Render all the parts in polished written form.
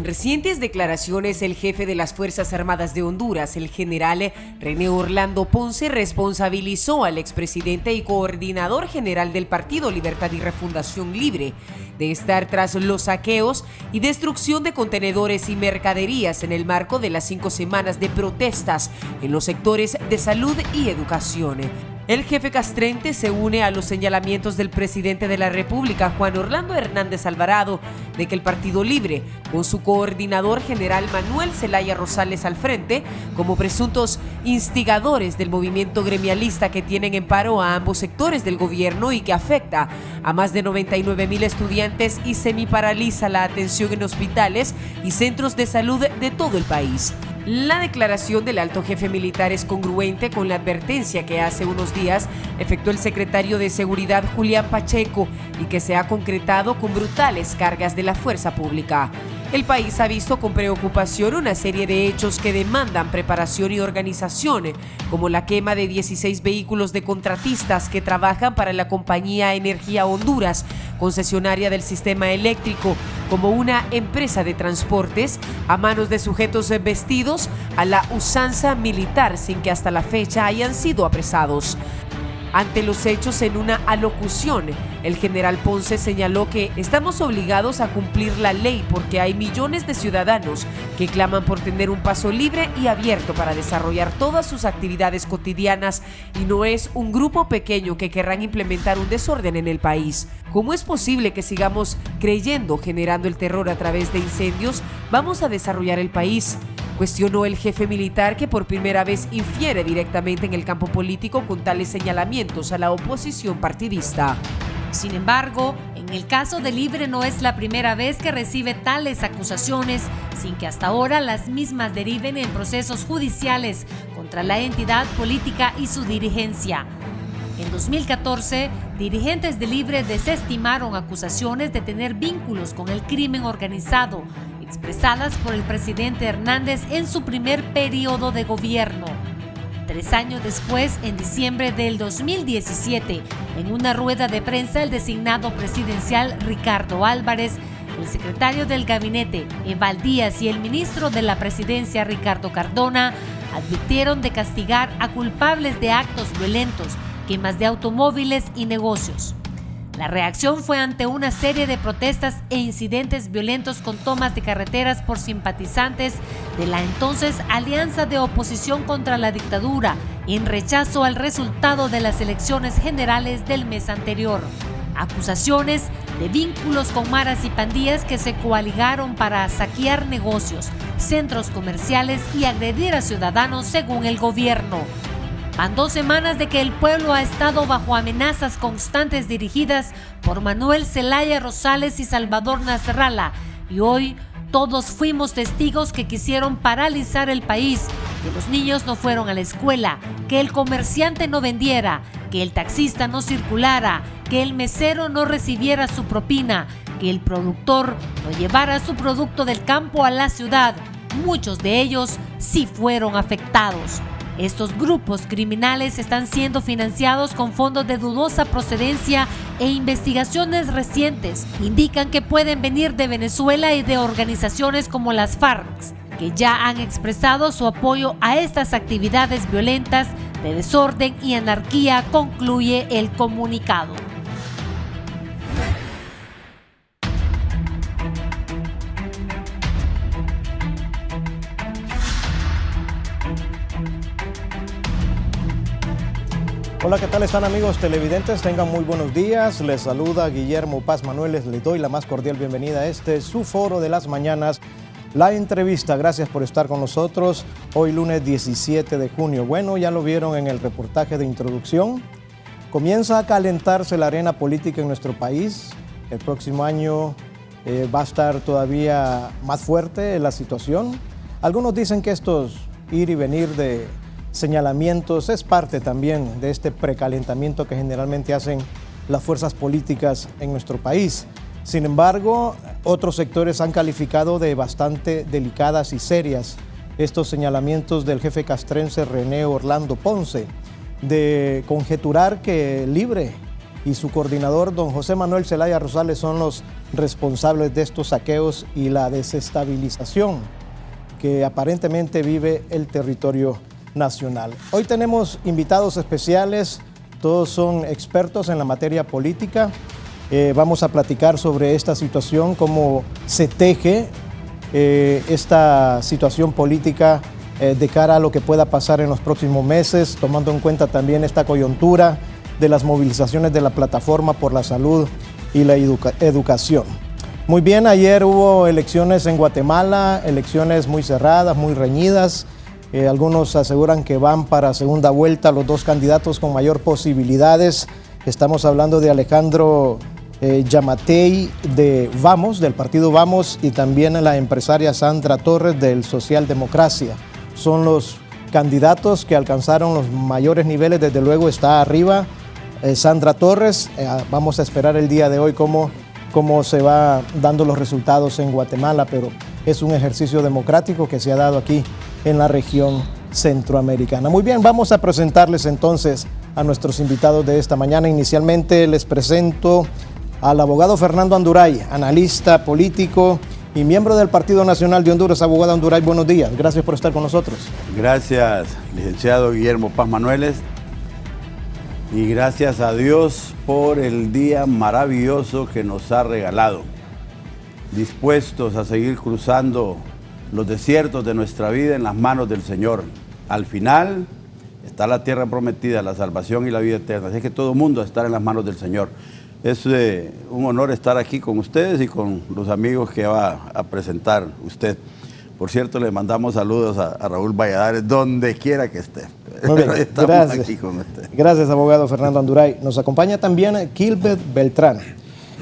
En recientes declaraciones, el jefe de las Fuerzas Armadas de Honduras, el general René Orlando Ponce, responsabilizó al expresidente y coordinador general del Partido Libertad y Refundación Libre de estar tras los saqueos y destrucción de contenedores y mercaderías en el marco de las 5 semanas de protestas en los sectores de salud y educación. El jefe castrense se une a los señalamientos del presidente de la República, Juan Orlando Hernández Alvarado, de que el Partido Libre, con su coordinador general Manuel Zelaya Rosales al frente, como presuntos instigadores del movimiento gremialista que tienen en paro a ambos sectores del gobierno y que afecta a más de 99,000 estudiantes y semiparaliza la atención en hospitales y centros de salud de todo el país. La declaración del alto jefe militar es congruente con la advertencia que hace unos días efectuó el secretario de Seguridad Julián Pacheco y que se ha concretado con brutales cargas de la fuerza pública. El país ha visto con preocupación una serie de hechos que demandan preparación y organización, como la quema de 16 vehículos de contratistas que trabajan para la compañía Energía Honduras, concesionaria del sistema eléctrico, como una empresa de transportes, a manos de sujetos vestidos a la usanza militar sin que hasta la fecha hayan sido apresados. Ante los hechos, en una alocución, el general Ponce señaló que estamos obligados a cumplir la ley porque hay millones de ciudadanos que claman por tener un paso libre y abierto para desarrollar todas sus actividades cotidianas y no es un grupo pequeño que querrán implementar un desorden en el país. ¿Cómo es posible que sigamos creyendo, generando el terror a través de incendios? Vamos a desarrollar el país. Cuestionó el jefe militar, que por primera vez infiere directamente en el campo político con tales señalamientos a la oposición partidista. Sin embargo, en el caso de Libre no es la primera vez que recibe tales acusaciones, sin que hasta ahora las mismas deriven en procesos judiciales contra la entidad política y su dirigencia. En 2014, dirigentes de Libre desestimaron acusaciones de tener vínculos con el crimen organizado, expresadas por el presidente Hernández en su primer periodo de gobierno. 3 años después, en diciembre del 2017, en una rueda de prensa, el designado presidencial Ricardo Álvarez, el secretario del gabinete Eval Díaz y el ministro de la presidencia Ricardo Cardona advirtieron de castigar a culpables de actos violentos, quemas de automóviles y negocios. La reacción fue ante una serie de protestas e incidentes violentos con tomas de carreteras por simpatizantes de la entonces Alianza de Oposición contra la Dictadura, en rechazo al resultado de las elecciones generales del mes anterior. Acusaciones de vínculos con maras y pandillas que se coaligaron para saquear negocios, centros comerciales y agredir a ciudadanos según el gobierno. Van 2 semanas de que el pueblo ha estado bajo amenazas constantes dirigidas por Manuel Zelaya Rosales y Salvador Nasralla, y hoy todos fuimos testigos que quisieron paralizar el país, que los niños no fueron a la escuela, que el comerciante no vendiera, que el taxista no circulara, que el mesero no recibiera su propina, que el productor no llevara su producto del campo a la ciudad. Muchos de ellos sí fueron afectados. Estos grupos criminales están siendo financiados con fondos de dudosa procedencia e investigaciones recientes indican que pueden venir de Venezuela y de organizaciones como las FARC, que ya han expresado su apoyo a estas actividades violentas de desorden y anarquía, concluye el comunicado. Hola, ¿qué tal están, amigos televidentes? Tengan muy buenos días. Les saluda Guillermo Paz Manuel. Les doy la más cordial bienvenida a su foro de las mañanas, la entrevista. Gracias por estar con nosotros hoy lunes 17 de junio. Bueno, ya lo vieron en el reportaje de introducción. Comienza a calentarse la arena política en nuestro país. El próximo año va a estar todavía más fuerte la situación. Algunos dicen que estos ir y venir de señalamientos es parte también de este precalentamiento que generalmente hacen las fuerzas políticas en nuestro país. Sin embargo, otros sectores han calificado de bastante delicadas y serias estos señalamientos del jefe castrense René Orlando Ponce, de conjeturar que Libre y su coordinador, don José Manuel Zelaya Rosales, son los responsables de estos saqueos y la desestabilización que aparentemente vive el territorio nacional. Hoy tenemos invitados especiales, todos son expertos en la materia política. Vamos a platicar sobre esta situación, cómo se teje esta situación política de cara a lo que pueda pasar en los próximos meses, tomando en cuenta también esta coyuntura de las movilizaciones de la Plataforma por la Salud y la Educación. Muy bien, ayer hubo elecciones en Guatemala, elecciones muy cerradas, muy reñidas. Algunos aseguran que van para segunda vuelta los dos candidatos con mayor posibilidades. Estamos hablando de Alejandro Yamatei de Vamos, del partido Vamos, y también la empresaria Sandra Torres del Socialdemocracia. Son los candidatos que alcanzaron los mayores niveles, desde luego está arriba Sandra Torres. Vamos a esperar el día de hoy cómo se va dando los resultados en Guatemala, pero es un ejercicio democrático que se ha dado aquí en la región centroamericana. Muy bien, vamos a presentarles entonces a nuestros invitados de esta mañana. Inicialmente les presento al abogado Fernando Anduray, analista político y miembro del Partido Nacional de Honduras. Abogado Anduray, buenos días. Gracias por estar con nosotros. Gracias, licenciado Guillermo Paz Manueles. Y gracias a Dios por el día maravilloso que nos ha regalado. Dispuestos a seguir cruzando los desiertos de nuestra vida en las manos del Señor. Al final está la tierra prometida, la salvación y la vida eterna. Así que todo el mundo está en las manos del Señor. Es un honor estar aquí con ustedes y con los amigos que va a presentar usted. Por cierto, le mandamos saludos a Raúl Valladares, donde quiera que esté. Muy bien, estamos gracias. Aquí con usted. Gracias, abogado Fernando Anduray. Nos acompaña también Gilbert Beltrán.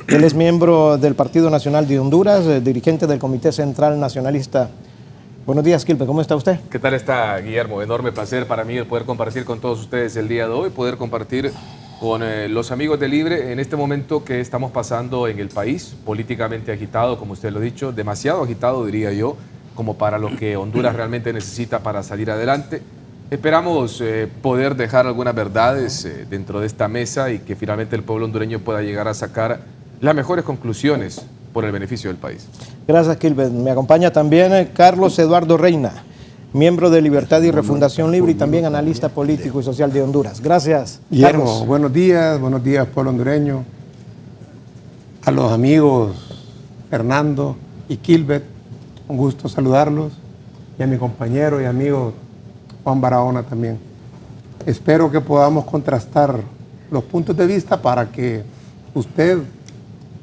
Él es miembro del Partido Nacional de Honduras, dirigente del Comité Central Nacionalista. Buenos días, Gilbert, ¿cómo está usted? ¿Qué tal está, Guillermo? Enorme placer para mí el poder compartir con todos ustedes el día de hoy, poder compartir con los amigos de Libre en este momento que estamos pasando en el país, políticamente agitado, como usted lo ha dicho, demasiado agitado, diría yo, como para lo que Honduras realmente necesita para salir adelante. Esperamos poder dejar algunas verdades dentro de esta mesa y que finalmente el pueblo hondureño pueda llegar a sacar las mejores conclusiones por el beneficio del país. Gracias, Gilbert. Me acompaña también Carlos Eduardo Reina, miembro de Libertad y Refundación Libre y también analista político y social de Honduras. Gracias, Guillermo. Carlos. Buenos días, pueblo hondureño. A los amigos Fernando y Gilbert, un gusto saludarlos. Y a mi compañero y amigo Juan Barahona también. Espero que podamos contrastar los puntos de vista para que usted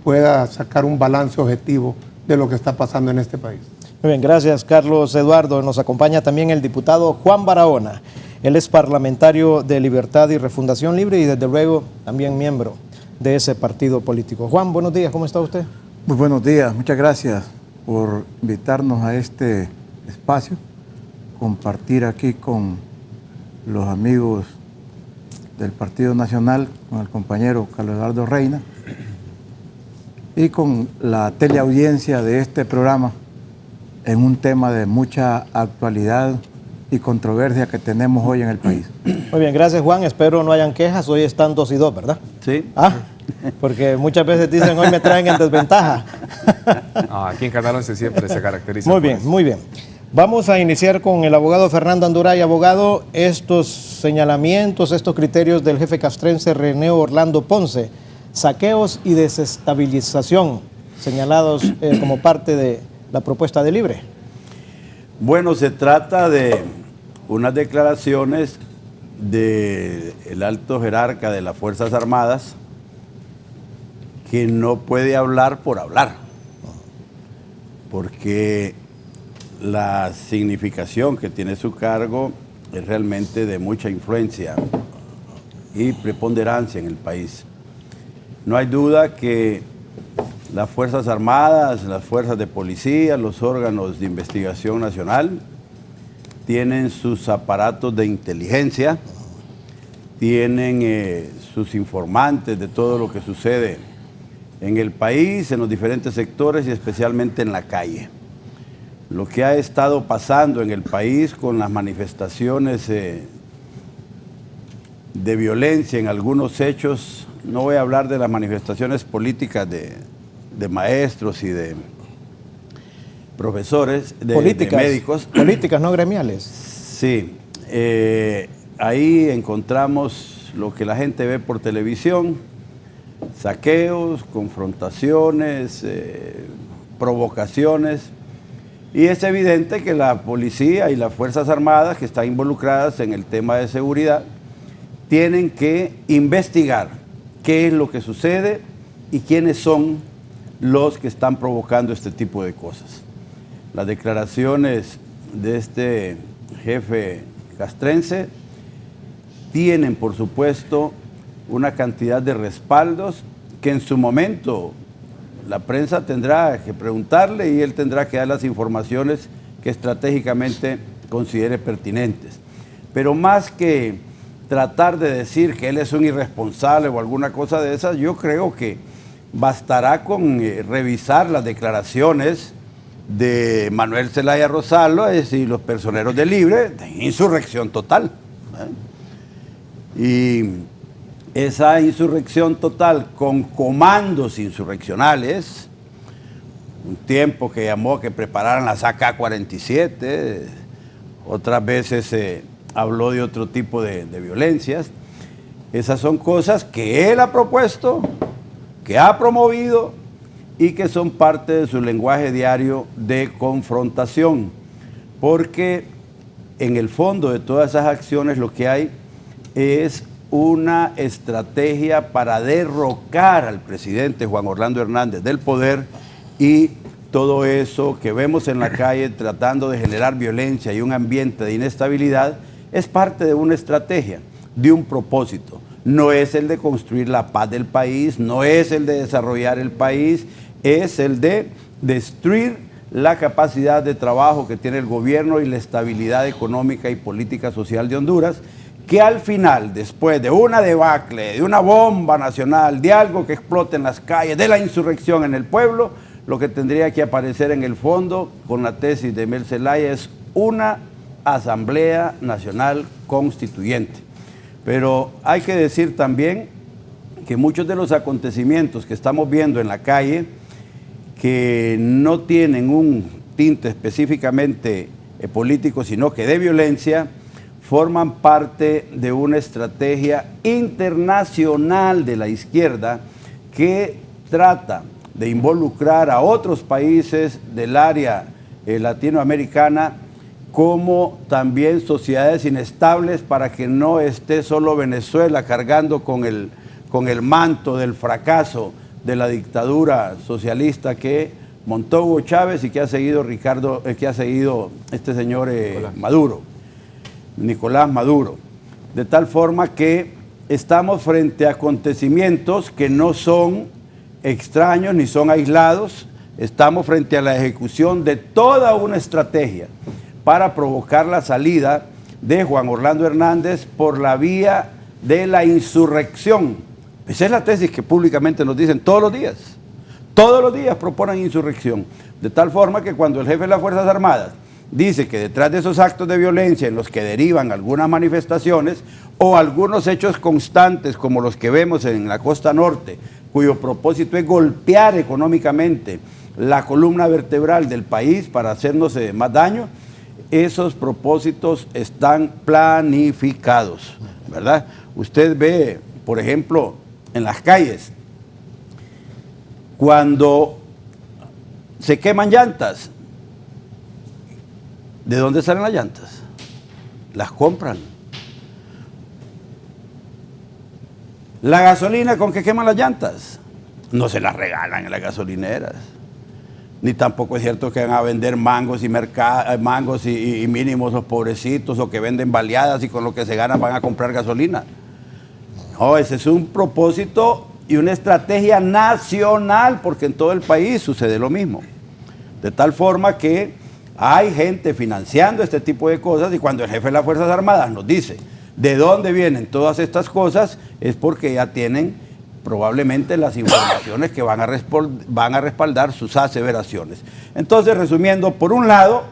pueda sacar un balance objetivo de lo que está pasando en este país. Muy bien, gracias, Carlos Eduardo. Nos acompaña también el diputado Juan Barahona. Él es parlamentario de Libertad y Refundación Libre y desde luego también miembro de ese partido político. Juan, buenos días, ¿cómo está usted? Muy buenos días, muchas gracias por invitarnos a este espacio, compartir aquí con los amigos del Partido Nacional, con el compañero Carlos Eduardo Reina y con la teleaudiencia de este programa en un tema de mucha actualidad y controversia que tenemos hoy en el país. Muy bien, gracias, Juan. Espero no hayan quejas. Hoy están 2 y 2, ¿verdad? Sí. Porque muchas veces dicen hoy me traen en desventaja. Aquí en Canal 11 siempre se caracteriza. Muy bien, muy bien. Vamos a iniciar con el abogado Fernando Anduray. Abogado, estos señalamientos, estos criterios del jefe castrense René Orlando Ponce, saqueos y desestabilización, señalados como parte de la propuesta de Libre. Bueno, se trata de unas declaraciones del alto jerarca de las Fuerzas Armadas que no puede hablar por hablar, porque la significación que tiene su cargo es realmente de mucha influencia y preponderancia en el país. No hay duda que las Fuerzas Armadas, las fuerzas de policía, los órganos de investigación nacional tienen sus aparatos de inteligencia, tienen sus informantes de todo lo que sucede en el país, en los diferentes sectores y especialmente en la calle. Lo que ha estado pasando en el país con las manifestaciones de violencia en algunos hechos. No voy a hablar de las manifestaciones políticas de maestros y de profesores, de médicos. Políticas, no gremiales. Sí, ahí encontramos lo que la gente ve por televisión: saqueos, confrontaciones, provocaciones. Y es evidente que la policía y las Fuerzas Armadas, que están involucradas en el tema de seguridad, tienen que investigar qué es lo que sucede y quiénes son los que están provocando este tipo de cosas. Las declaraciones de este jefe castrense tienen, por supuesto, una cantidad de respaldos que en su momento la prensa tendrá que preguntarle y él tendrá que dar las informaciones que estratégicamente considere pertinentes. Pero más que tratar de decir que él es un irresponsable o alguna cosa de esas, yo creo que bastará con revisar las declaraciones de Manuel Zelaya Rosales, es decir, los personeros de Libre, de insurrección total. Y esa insurrección total con comandos insurreccionales, un tiempo que llamó que prepararan las AK-47, otras veces habló de otro tipo de violencias. Esas son cosas que él ha propuesto, que ha promovido y que son parte de su lenguaje diario de confrontación, porque en el fondo de todas esas acciones lo que hay es una estrategia para derrocar al presidente Juan Orlando Hernández del poder, y todo eso que vemos en la calle tratando de generar violencia y un ambiente de inestabilidad es parte de una estrategia, de un propósito. No es el de construir la paz del país, no es el de desarrollar el país, es el de destruir la capacidad de trabajo que tiene el gobierno y la estabilidad económica y política social de Honduras, que al final, después de una debacle, de una bomba nacional, de algo que explote en las calles, de la insurrección en el pueblo, lo que tendría que aparecer en el fondo, con la tesis de Mel Zelaya, es una Asamblea Nacional Constituyente. Pero hay que decir también que muchos de los acontecimientos que estamos viendo en la calle, que no tienen un tinte específicamente político, sino que de violencia, forman parte de una estrategia internacional de la izquierda que trata de involucrar a otros países del área latinoamericana como también sociedades inestables, para que no esté solo Venezuela cargando con el manto del fracaso de la dictadura socialista que montó Hugo Chávez y que ha seguido este señor Nicolás Maduro. De tal forma que estamos frente a acontecimientos que no son extraños ni son aislados. Estamos frente a la ejecución de toda una estrategia para provocar la salida de Juan Orlando Hernández por la vía de la insurrección. Esa es la tesis que públicamente nos dicen todos los días. Todos los días proponen insurrección. De tal forma que cuando el jefe de las Fuerzas Armadas dice que detrás de esos actos de violencia en los que derivan algunas manifestaciones o algunos hechos constantes como los que vemos en la costa norte, cuyo propósito es golpear económicamente la columna vertebral del país para hacernos más daño, esos propósitos están planificados, ¿verdad? Usted ve, por ejemplo, en las calles, cuando se queman llantas, ¿de dónde salen las llantas? Las compran. La gasolina con que queman las llantas, no se las regalan en las gasolineras. Ni tampoco es cierto que van a vender mangos y mínimos los pobrecitos, o que venden baleadas y con lo que se ganan van a comprar gasolina. No, ese es un propósito y una estrategia nacional, porque en todo el país sucede lo mismo. De tal forma que hay gente financiando este tipo de cosas, y cuando el jefe de las Fuerzas Armadas nos dice de dónde vienen todas estas cosas, es porque ya tienen probablemente las informaciones que van a respaldar sus aseveraciones. Entonces, resumiendo, por un lado,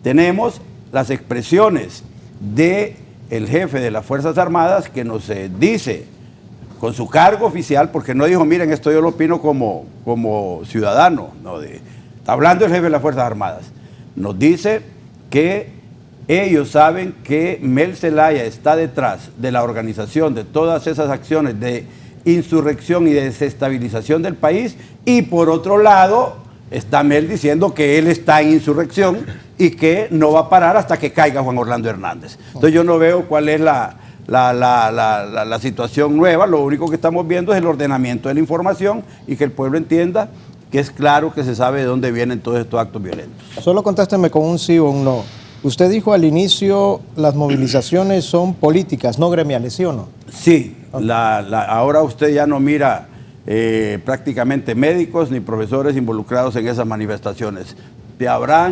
tenemos las expresiones de el jefe de las Fuerzas Armadas que nos dice con su cargo oficial, porque no dijo, miren, esto yo lo opino como ciudadano, no, está hablando el jefe de las Fuerzas Armadas, nos dice que ellos saben que Mel Zelaya está detrás de la organización de todas esas acciones de insurrección y de desestabilización del país, y por otro lado está Mel diciendo que él está en insurrección y que no va a parar hasta que caiga Juan Orlando Hernández. Entonces yo no veo cuál es la situación nueva. Lo único que estamos viendo es el ordenamiento de la información y que el pueblo entienda que es claro que se sabe de dónde vienen todos estos actos violentos. Solo contésteme con un sí o un no. Usted dijo al inicio, las movilizaciones son políticas, no gremiales, ¿sí o no? Sí, ahora usted ya no mira prácticamente médicos ni profesores involucrados en esas manifestaciones.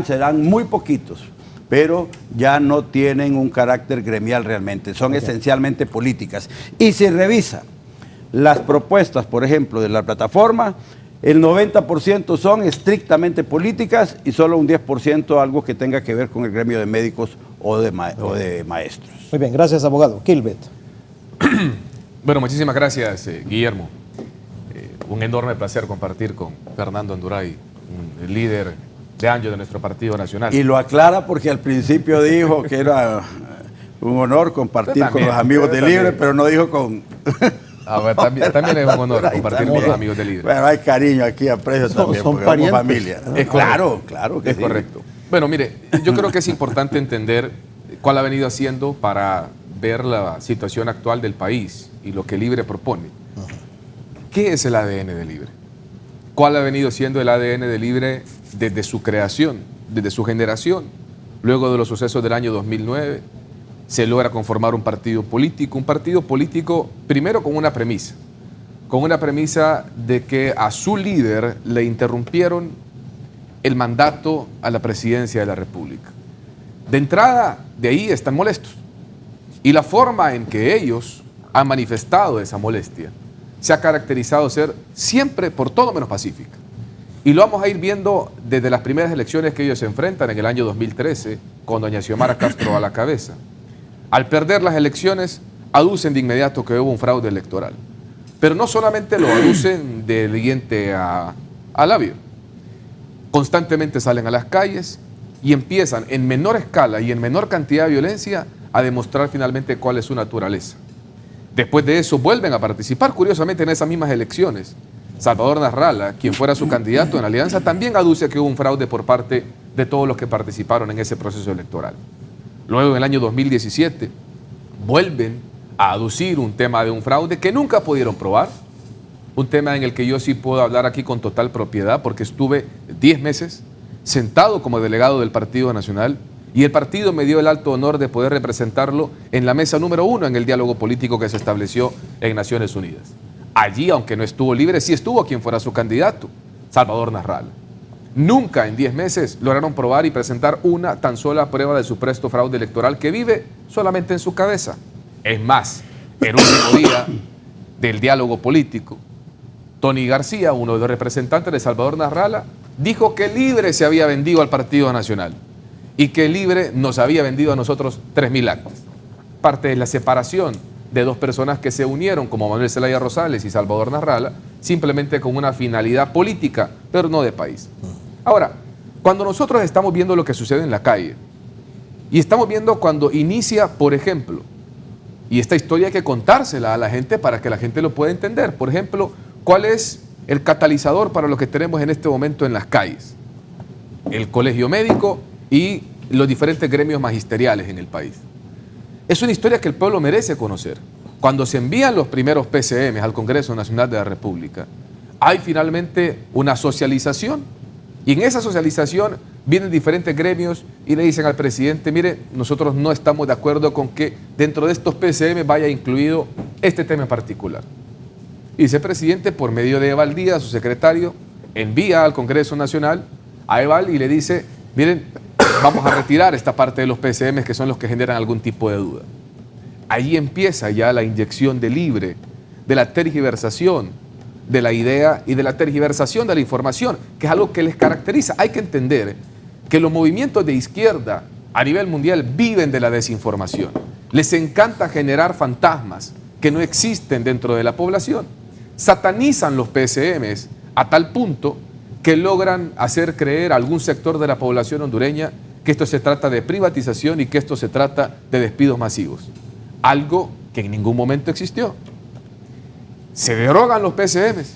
Serán muy poquitos, pero ya no tienen un carácter gremial realmente, son esencialmente políticas. Y si revisa las propuestas, por ejemplo, de la plataforma, el 90% son estrictamente políticas y solo un 10% algo que tenga que ver con el gremio de médicos o de maestros. Muy bien, gracias, abogado. Kilbert. Bueno, muchísimas gracias, Guillermo. Un enorme placer compartir con Fernando Anduray, el líder de años de nuestro Partido Nacional. Y lo aclara porque al principio dijo que era un honor compartir con los amigos de Libre, pero no dijo con... Bueno, también es un honor compartir con los amigos de Libre. Bueno, hay cariño aquí, aprecio también, son porque parientes. somos familia. Es claro que es sí. correcto. Bueno, mire, yo creo que es importante entender cuál ha venido haciendo para ver la situación actual del país y lo que Libre propone. ¿Qué es el ADN de Libre? ¿Cuál ha venido siendo el ADN de Libre desde su creación, desde su generación? Luego de los sucesos del año 2009, se logra conformar un partido político primero con una premisa de que a su líder le interrumpieron el mandato a la presidencia de la República. De entrada, de ahí están molestos. Y la forma en que ellos han manifestado esa molestia se ha caracterizado ser siempre por todo menos pacífica. Y lo vamos a ir viendo desde las primeras elecciones que ellos se enfrentan en el año 2013, con doña Xiomara Castro a la cabeza. Al perder las elecciones, aducen de inmediato que hubo un fraude electoral. Pero no solamente lo aducen de diente a labio. Constantemente salen a las calles y empiezan en menor escala y en menor cantidad de violencia a demostrar finalmente cuál es su naturaleza. Después de eso vuelven a participar, curiosamente, en esas mismas elecciones. Salvador Nasralla, quien fuera su candidato en la alianza, también aduce que hubo un fraude por parte de todos los que participaron en ese proceso electoral. Luego, en el año 2017, vuelven a aducir un tema de un fraude que nunca pudieron probar, un tema en el que yo sí puedo hablar aquí con total propiedad, porque estuve 10 meses sentado como delegado del Partido Nacional, y el partido me dio el alto honor de poder representarlo en la mesa número 1 en el diálogo político que se estableció en Naciones Unidas. Allí, aunque no estuvo Libre, sí estuvo quien fuera su candidato, Salvador Nasralla. Nunca en 10 meses lograron probar y presentar una tan sola prueba de supuesto fraude electoral que vive solamente en su cabeza. Es más, el último día del diálogo político, Tony García, uno de los representantes de Salvador Nasralla, dijo que Libre se había vendido al Partido Nacional y que Libre nos había vendido a nosotros 3.000 actas. Parte de la separación de dos personas que se unieron, como Manuel Zelaya Rosales y Salvador Nasralla, simplemente con una finalidad política, pero no de país. Ahora, cuando nosotros estamos viendo lo que sucede en la calle, y estamos viendo cuando inicia, por ejemplo, y esta historia hay que contársela a la gente para que la gente lo pueda entender. Por ejemplo, ¿cuál es el catalizador para lo que tenemos en este momento en las calles? El colegio médico y los diferentes gremios magisteriales en el país. Es una historia que el pueblo merece conocer. Cuando se envían los primeros PCM al Congreso Nacional de la República, hay finalmente una socialización. Y en esa socialización vienen diferentes gremios y le dicen al presidente, mire, nosotros no estamos de acuerdo con que dentro de estos PCM vaya incluido este tema en particular. Y ese presidente, por medio de Eval Díaz, su secretario, envía al Congreso Nacional a Eval y le dice, miren, vamos a retirar esta parte de los PCM que son los que generan algún tipo de duda. Ahí empieza ya la inyección de Libre, de la tergiversación de la idea y de la tergiversación de la información, que es algo que les caracteriza. Hay que entender que los movimientos de izquierda a nivel mundial viven de la desinformación. Les encanta generar fantasmas que no existen dentro de la población. Satanizan los PSMs a tal punto que logran hacer creer a algún sector de la población hondureña que esto se trata de privatización y que esto se trata de despidos masivos. Algo que en ningún momento existió. Se derogan los PSMs.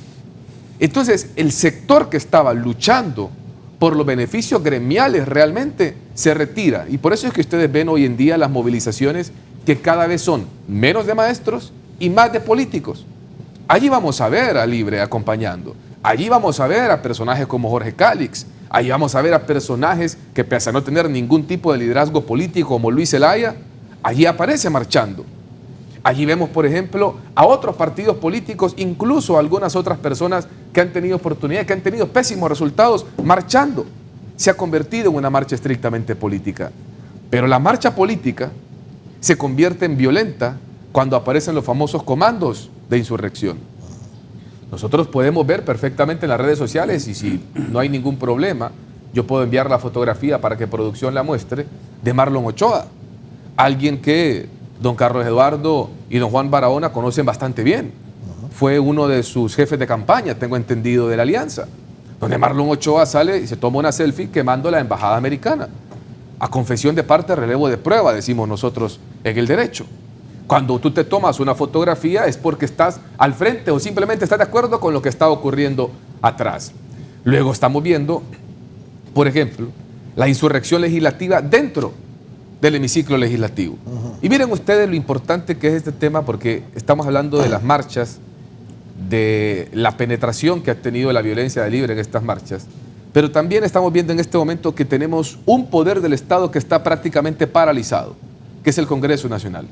Entonces, el sector que estaba luchando por los beneficios gremiales realmente se retira. Y por eso es que ustedes ven hoy en día las movilizaciones que cada vez son menos de maestros y más de políticos. Allí vamos a ver a Libre acompañando. Allí vamos a ver a personajes como Jorge Cálix. Allí vamos a ver a personajes que, pese a no tener ningún tipo de liderazgo político como Luis Zelaya, allí aparece marchando. Allí vemos, por ejemplo, a otros partidos políticos, incluso a algunas otras personas que han tenido oportunidades, que han tenido pésimos resultados marchando. Se ha convertido en una marcha estrictamente política. Pero la marcha política se convierte en violenta cuando aparecen los famosos comandos de insurrección. Nosotros podemos ver perfectamente en las redes sociales, y si no hay ningún problema, yo puedo enviar la fotografía para que producción la muestre, de Marlon Ochoa, alguien que don Carlos Eduardo y don Juan Barahona conocen bastante bien. Fue uno de sus jefes de campaña, tengo entendido, de la Alianza, donde Marlon Ochoa sale y se toma una selfie quemando la embajada americana. A confesión de parte, relevo de prueba, decimos nosotros en el derecho. Cuando tú te tomas una fotografía es porque estás al frente o simplemente estás de acuerdo con lo que está ocurriendo atrás. Luego estamos viendo, por ejemplo, la insurrección legislativa dentro del hemiciclo legislativo. Y miren ustedes lo importante que es este tema, porque estamos hablando de las marchas, de la penetración que ha tenido la violencia de Libre en estas marchas, pero también estamos viendo en este momento que tenemos un poder del Estado que está prácticamente paralizado, que es el Congreso Nacional.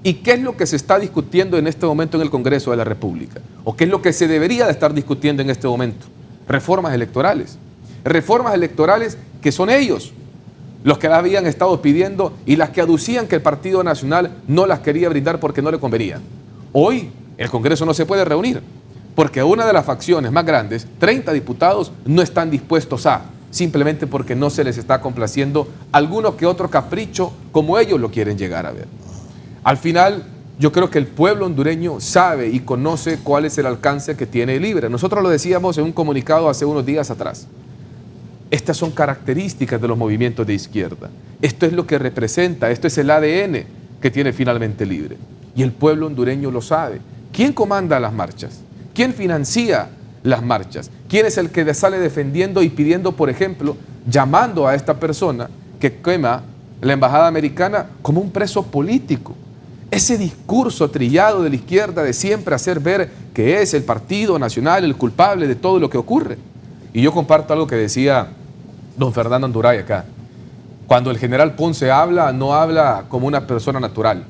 ¿Y qué es lo que se está discutiendo en este momento en el Congreso de la República? ¿O qué es lo que se debería de estar discutiendo en este momento? Reformas electorales. Reformas electorales que son ellos los que las habían estado pidiendo y las que aducían que el Partido Nacional no las quería brindar porque no le convenía. Hoy el Congreso no se puede reunir porque una de las facciones más grandes, 30 diputados, no están dispuestos a, simplemente porque no se les está complaciendo alguno que otro capricho como ellos lo quieren llegar a ver. Al final, yo creo que el pueblo hondureño sabe y conoce cuál es el alcance que tiene Libre. Nosotros lo decíamos en un comunicado hace unos días atrás. Estas son características de los movimientos de izquierda. Esto es lo que representa, esto es el ADN que tiene finalmente Libre. Y el pueblo hondureño lo sabe. ¿Quién comanda las marchas? ¿Quién financia las marchas? ¿Quién es el que sale defendiendo y pidiendo, por ejemplo, llamando a esta persona que quema la embajada americana como un preso político? Ese discurso trillado de la izquierda de siempre hacer ver que es el Partido Nacional el culpable de todo lo que ocurre. Y yo comparto algo que decía don Fernando Anduray acá. Cuando el general Ponce habla, no habla como una persona natural.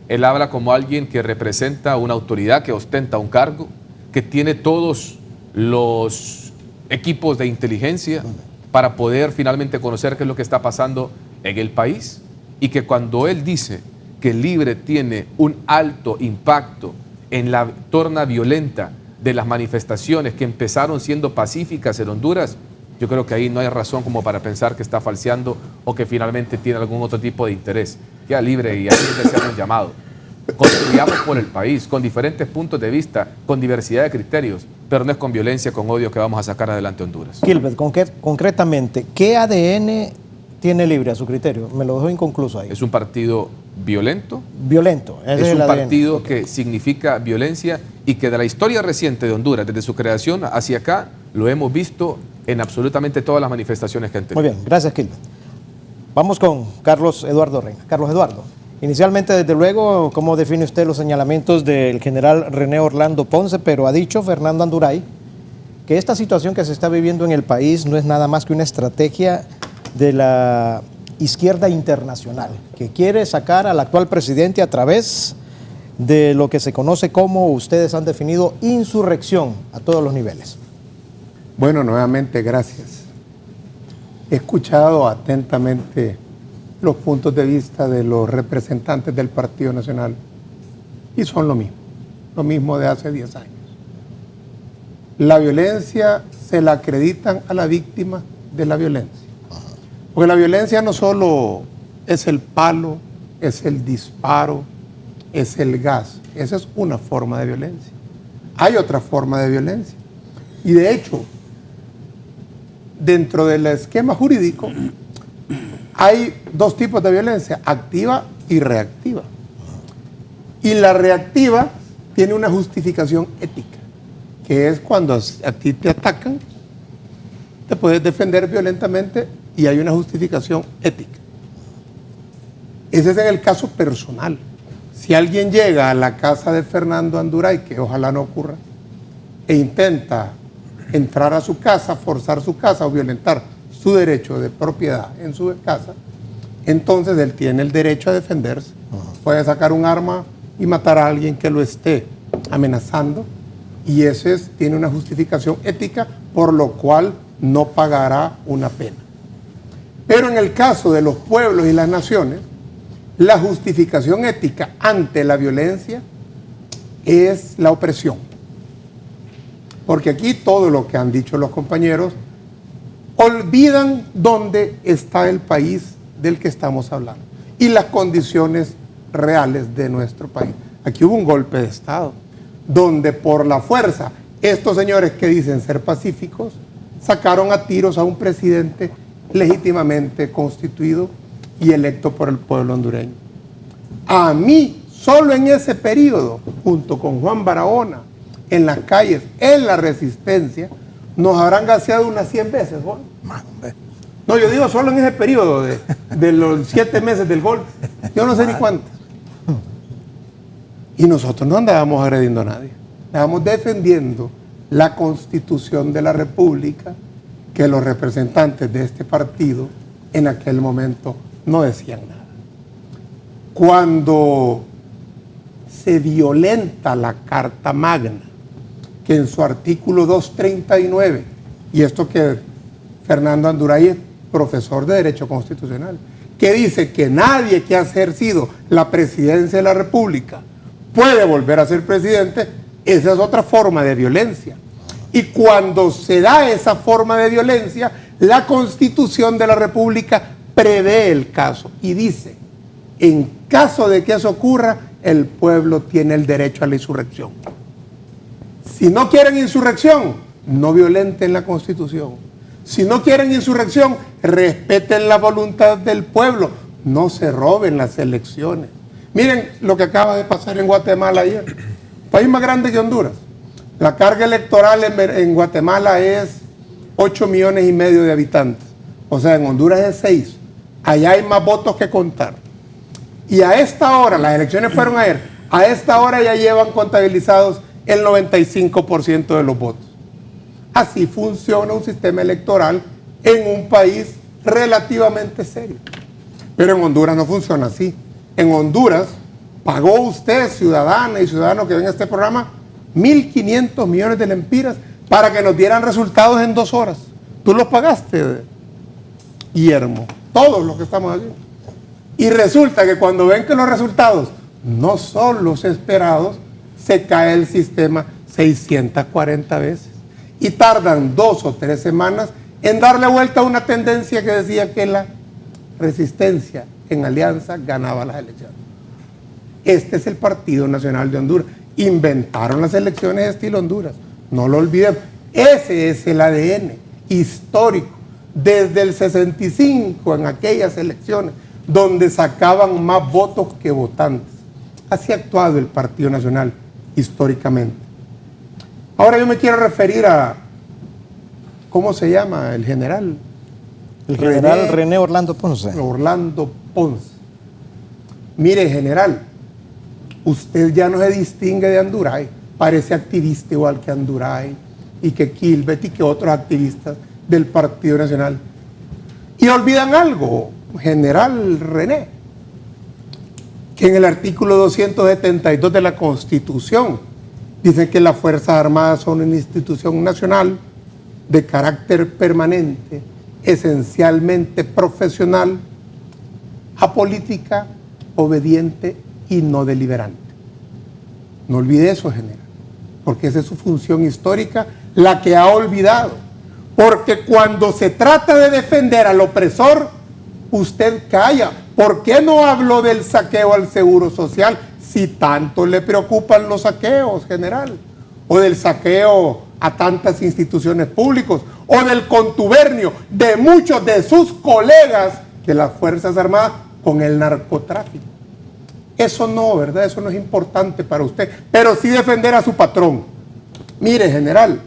Él habla como alguien que representa una autoridad, que ostenta un cargo, que tiene todos los equipos de inteligencia para poder finalmente conocer qué es lo que está pasando en el país. Y que cuando él dice que Libre tiene un alto impacto en la torna violenta de las manifestaciones que empezaron siendo pacíficas en Honduras, yo creo que ahí no hay razón como para pensar que está falseando o que finalmente tiene algún otro tipo de interés. Queda Libre y así le hacemos llamado. Construyamos por el país, con diferentes puntos de vista, con diversidad de criterios, pero no es con violencia, con odio que vamos a sacar adelante Honduras. Gilbert, concretamente, ¿qué ADN tiene Libre a su criterio? Me lo dejo inconcluso ahí. Es un partido violento. Violento. Es un partido que significa violencia y que de la historia reciente de Honduras, desde su creación hacia acá, lo hemos visto en absolutamente todas las manifestaciones que han tenido. Muy bien, gracias, Gilbert. Vamos con Carlos Eduardo Reina. Carlos Eduardo, inicialmente, desde luego, ¿cómo define usted los señalamientos del general René Orlando Ponce? Pero ha dicho Fernando Anduray que esta situación que se está viviendo en el país no es nada más que una estrategia de la izquierda internacional, que quiere sacar al actual presidente a través de lo que se conoce como, ustedes han definido, insurrección a todos los niveles. Bueno, nuevamente, gracias. He escuchado atentamente los puntos de vista de los representantes del Partido Nacional y son lo mismo de hace 10 años. La violencia se la acreditan a la víctima de la violencia. Porque la violencia no solo es el palo, es el disparo, es el gas. Esa es una forma de violencia. Hay otra forma de violencia. Y de hecho, dentro del esquema jurídico, hay dos tipos de violencia, activa y reactiva. Y la reactiva tiene una justificación ética, que es cuando a ti te atacan, te puedes defender violentamente y hay una justificación ética. Ese es en el caso personal. Si alguien llega a la casa de Fernando Anduray, que ojalá no ocurra, e intenta entrar a su casa, forzar su casa o violentar su derecho de propiedad en su casa, entonces él tiene el derecho a defenderse. Puede sacar un arma y matar a alguien que lo esté amenazando, y ese tiene una justificación ética, por lo cual no pagará una pena. Pero en el caso de los pueblos y las naciones, la justificación ética ante la violencia es la opresión. Porque aquí todo lo que han dicho los compañeros olvidan dónde está el país del que estamos hablando y las condiciones reales de nuestro país. Aquí hubo un golpe de Estado, donde por la fuerza, estos señores que dicen ser pacíficos, sacaron a tiros a un presidente legítimamente constituido y electo por el pueblo hondureño. A mí, solo en ese periodo, junto con Juan Barahona, en las calles, en la resistencia, nos habrán gaseado unas 100 veces, ¿no? No, yo digo solo en ese periodo de los 7 meses del golpe. Yo no sé ni cuántas. Y nosotros no andábamos agrediendo a nadie. Estábamos defendiendo la Constitución de la República, que los representantes de este partido en aquel momento no decían nada. Cuando se violenta la Carta Magna, que en su artículo 239, y esto que Fernando Anduray es profesor de Derecho Constitucional, que dice que nadie que ha ejercido la presidencia de la República puede volver a ser presidente, esa es otra forma de violencia. Y cuando se da esa forma de violencia, la Constitución de la República prevé el caso y dice, en caso de que eso ocurra, el pueblo tiene el derecho a la insurrección. Si no quieren insurrección, no violenten la Constitución. Si no quieren insurrección, respeten la voluntad del pueblo. No se roben las elecciones. Miren lo que acaba de pasar en Guatemala ayer. País más grande que Honduras. La carga electoral en Guatemala es 8,5 millones de habitantes. O sea, en Honduras es 6. Allá hay más votos que contar. Y a esta hora, las elecciones fueron ayer, a esta hora ya llevan contabilizados el 95% de los votos. Así funciona un sistema electoral en un país relativamente serio. Pero en Honduras no funciona así. En Honduras pagó usted, ciudadana y ciudadano que ven este programa, 1.500 millones de lempiras para que nos dieran resultados en 2 horas. Tú los pagaste, Guillermo, todos los que estamos aquí. Y resulta que cuando ven que los resultados no son los esperados, se cae el sistema 640 veces. Y tardan 2 o 3 semanas en darle vuelta a una tendencia que decía que la resistencia en alianza ganaba las elecciones. Este es el Partido Nacional de Honduras. Inventaron las elecciones de estilo Honduras. No lo olviden. Ese es el ADN histórico. Desde el 65 en aquellas elecciones donde sacaban más votos que votantes. Así ha actuado el Partido Nacional históricamente. Ahora yo me quiero referir a, ¿cómo se llama? El general. El general René Orlando Ponce. Orlando Ponce. Mire, general, usted ya no se distingue de Anduray. Parece activista igual que Anduray y que Kilbert y que otros activistas del Partido Nacional. Y olvidan algo, general René, que en el artículo 272 de la Constitución dice que las Fuerzas Armadas son una institución nacional de carácter permanente, esencialmente profesional, apolítica, obediente y no deliberante. No olvide eso, general, porque esa es su función histórica, la que ha olvidado. Porque cuando se trata de defender al opresor, usted calla, ¿Por qué no habló del saqueo al Seguro Social si tanto le preocupan los saqueos, general? O del saqueo a tantas instituciones públicas, o del contubernio de muchos de sus colegas de las Fuerzas Armadas con el narcotráfico. Eso no, ¿verdad? Eso no es importante para usted, pero sí defender a su patrón. Mire, general,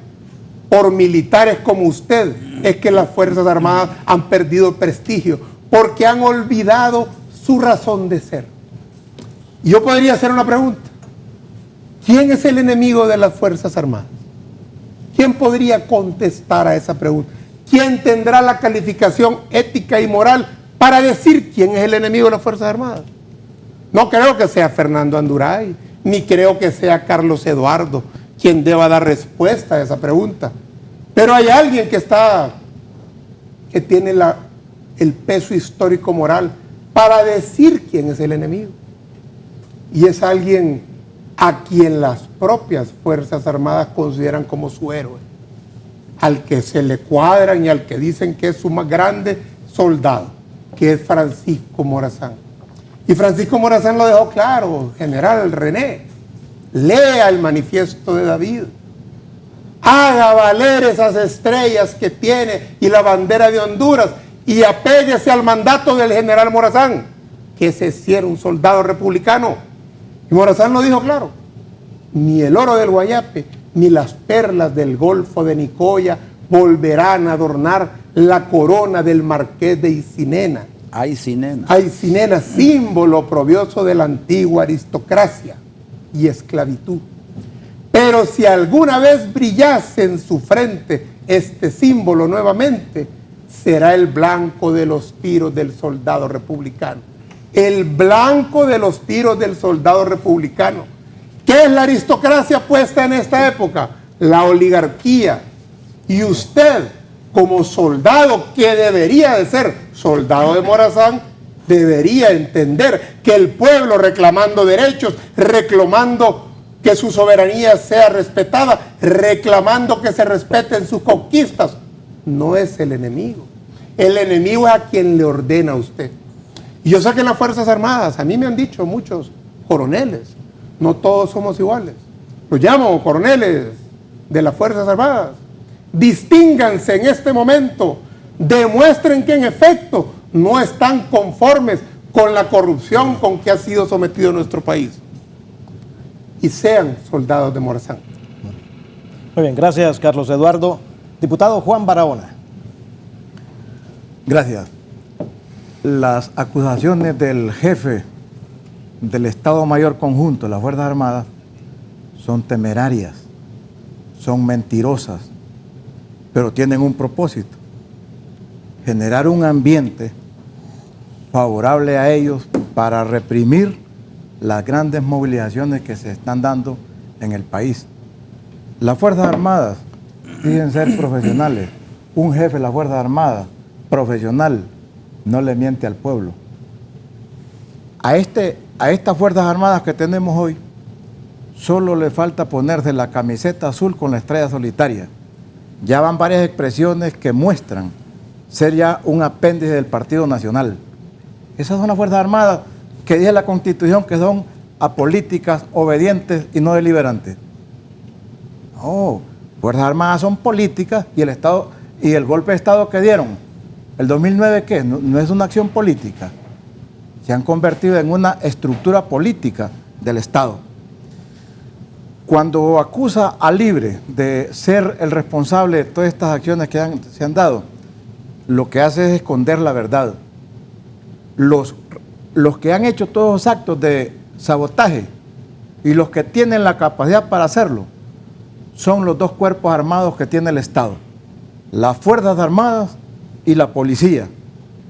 por militares como usted es que las Fuerzas Armadas han perdido prestigio, porque han olvidado su razón de ser. Y yo podría hacer una pregunta. ¿Quién es el enemigo de las Fuerzas Armadas? ¿Quién podría contestar a esa pregunta? ¿Quién tendrá la calificación ética y moral para decir quién es el enemigo de las Fuerzas Armadas? No creo que sea Fernando Anduray, ni creo que sea Carlos Eduardo quien deba dar respuesta a esa pregunta. Pero hay alguien que tiene el peso histórico moral para decir quién es el enemigo. Y es alguien a quien las propias Fuerzas Armadas consideran como su héroe, al que se le cuadran y al que dicen que es su más grande soldado, que es Francisco Morazán. Y Francisco Morazán lo dejó claro, general René, lea el manifiesto de David, haga valer esas estrellas que tiene y la bandera de Honduras y apéguese al mandato del general Morazán, que ese sí era un soldado republicano. Y Morazán lo dijo claro, ni el oro del Guayape, ni las perlas del Golfo de Nicoya volverán a adornar la corona del Marqués de Isinena. Aycinena, símbolo oprobioso de la antigua aristocracia y esclavitud. Pero si alguna vez brillase en su frente este símbolo nuevamente, será el blanco de los tiros del soldado republicano. El blanco de los tiros del soldado republicano. ¿Qué es la aristocracia puesta en esta época? La oligarquía. Y usted, como soldado que debería de ser soldado de Morazán, debería entender que el pueblo reclamando derechos, reclamando que su soberanía sea respetada, reclamando que se respeten sus conquistas, no es el enemigo. El enemigo es a quien le ordena a usted. Y yo sé que en las Fuerzas Armadas, a mí me han dicho muchos coroneles, no todos somos iguales. Los llamo coroneles de las Fuerzas Armadas. Distínganse en este momento, demuestren que en efecto no están conformes con la corrupción con que ha sido sometido nuestro país y sean soldados de Morazán. Muy bien, gracias Carlos Eduardo. Diputado Juan Barahona. Gracias. Las acusaciones del jefe del Estado Mayor Conjunto de las Fuerzas Armadas son temerarias, son mentirosas, pero tienen un propósito: generar un ambiente favorable a ellos para reprimir las grandes movilizaciones que se están dando en el país. Las Fuerzas Armadas dicen ser profesionales. Un jefe de las Fuerzas Armadas profesional no le miente al pueblo. A estas Fuerzas Armadas que tenemos hoy solo le falta ponerse la camiseta azul con la estrella solitaria. Ya van varias expresiones que muestran ser ya un apéndice del Partido Nacional. Esas son las Fuerzas Armadas que dice la Constitución que son apolíticas, obedientes y no deliberantes. No, Fuerzas Armadas son políticas y el Estado y el golpe de Estado que dieron, el 2009, ¿qué? No es una acción política. Se han convertido en una estructura política del Estado. Cuando acusa a Libre de ser el responsable de todas estas acciones que se han dado, lo que hace es esconder la verdad. Los que han hecho todos los actos de sabotaje y los que tienen la capacidad para hacerlo son los dos cuerpos armados que tiene el Estado: las Fuerzas Armadas y la policía,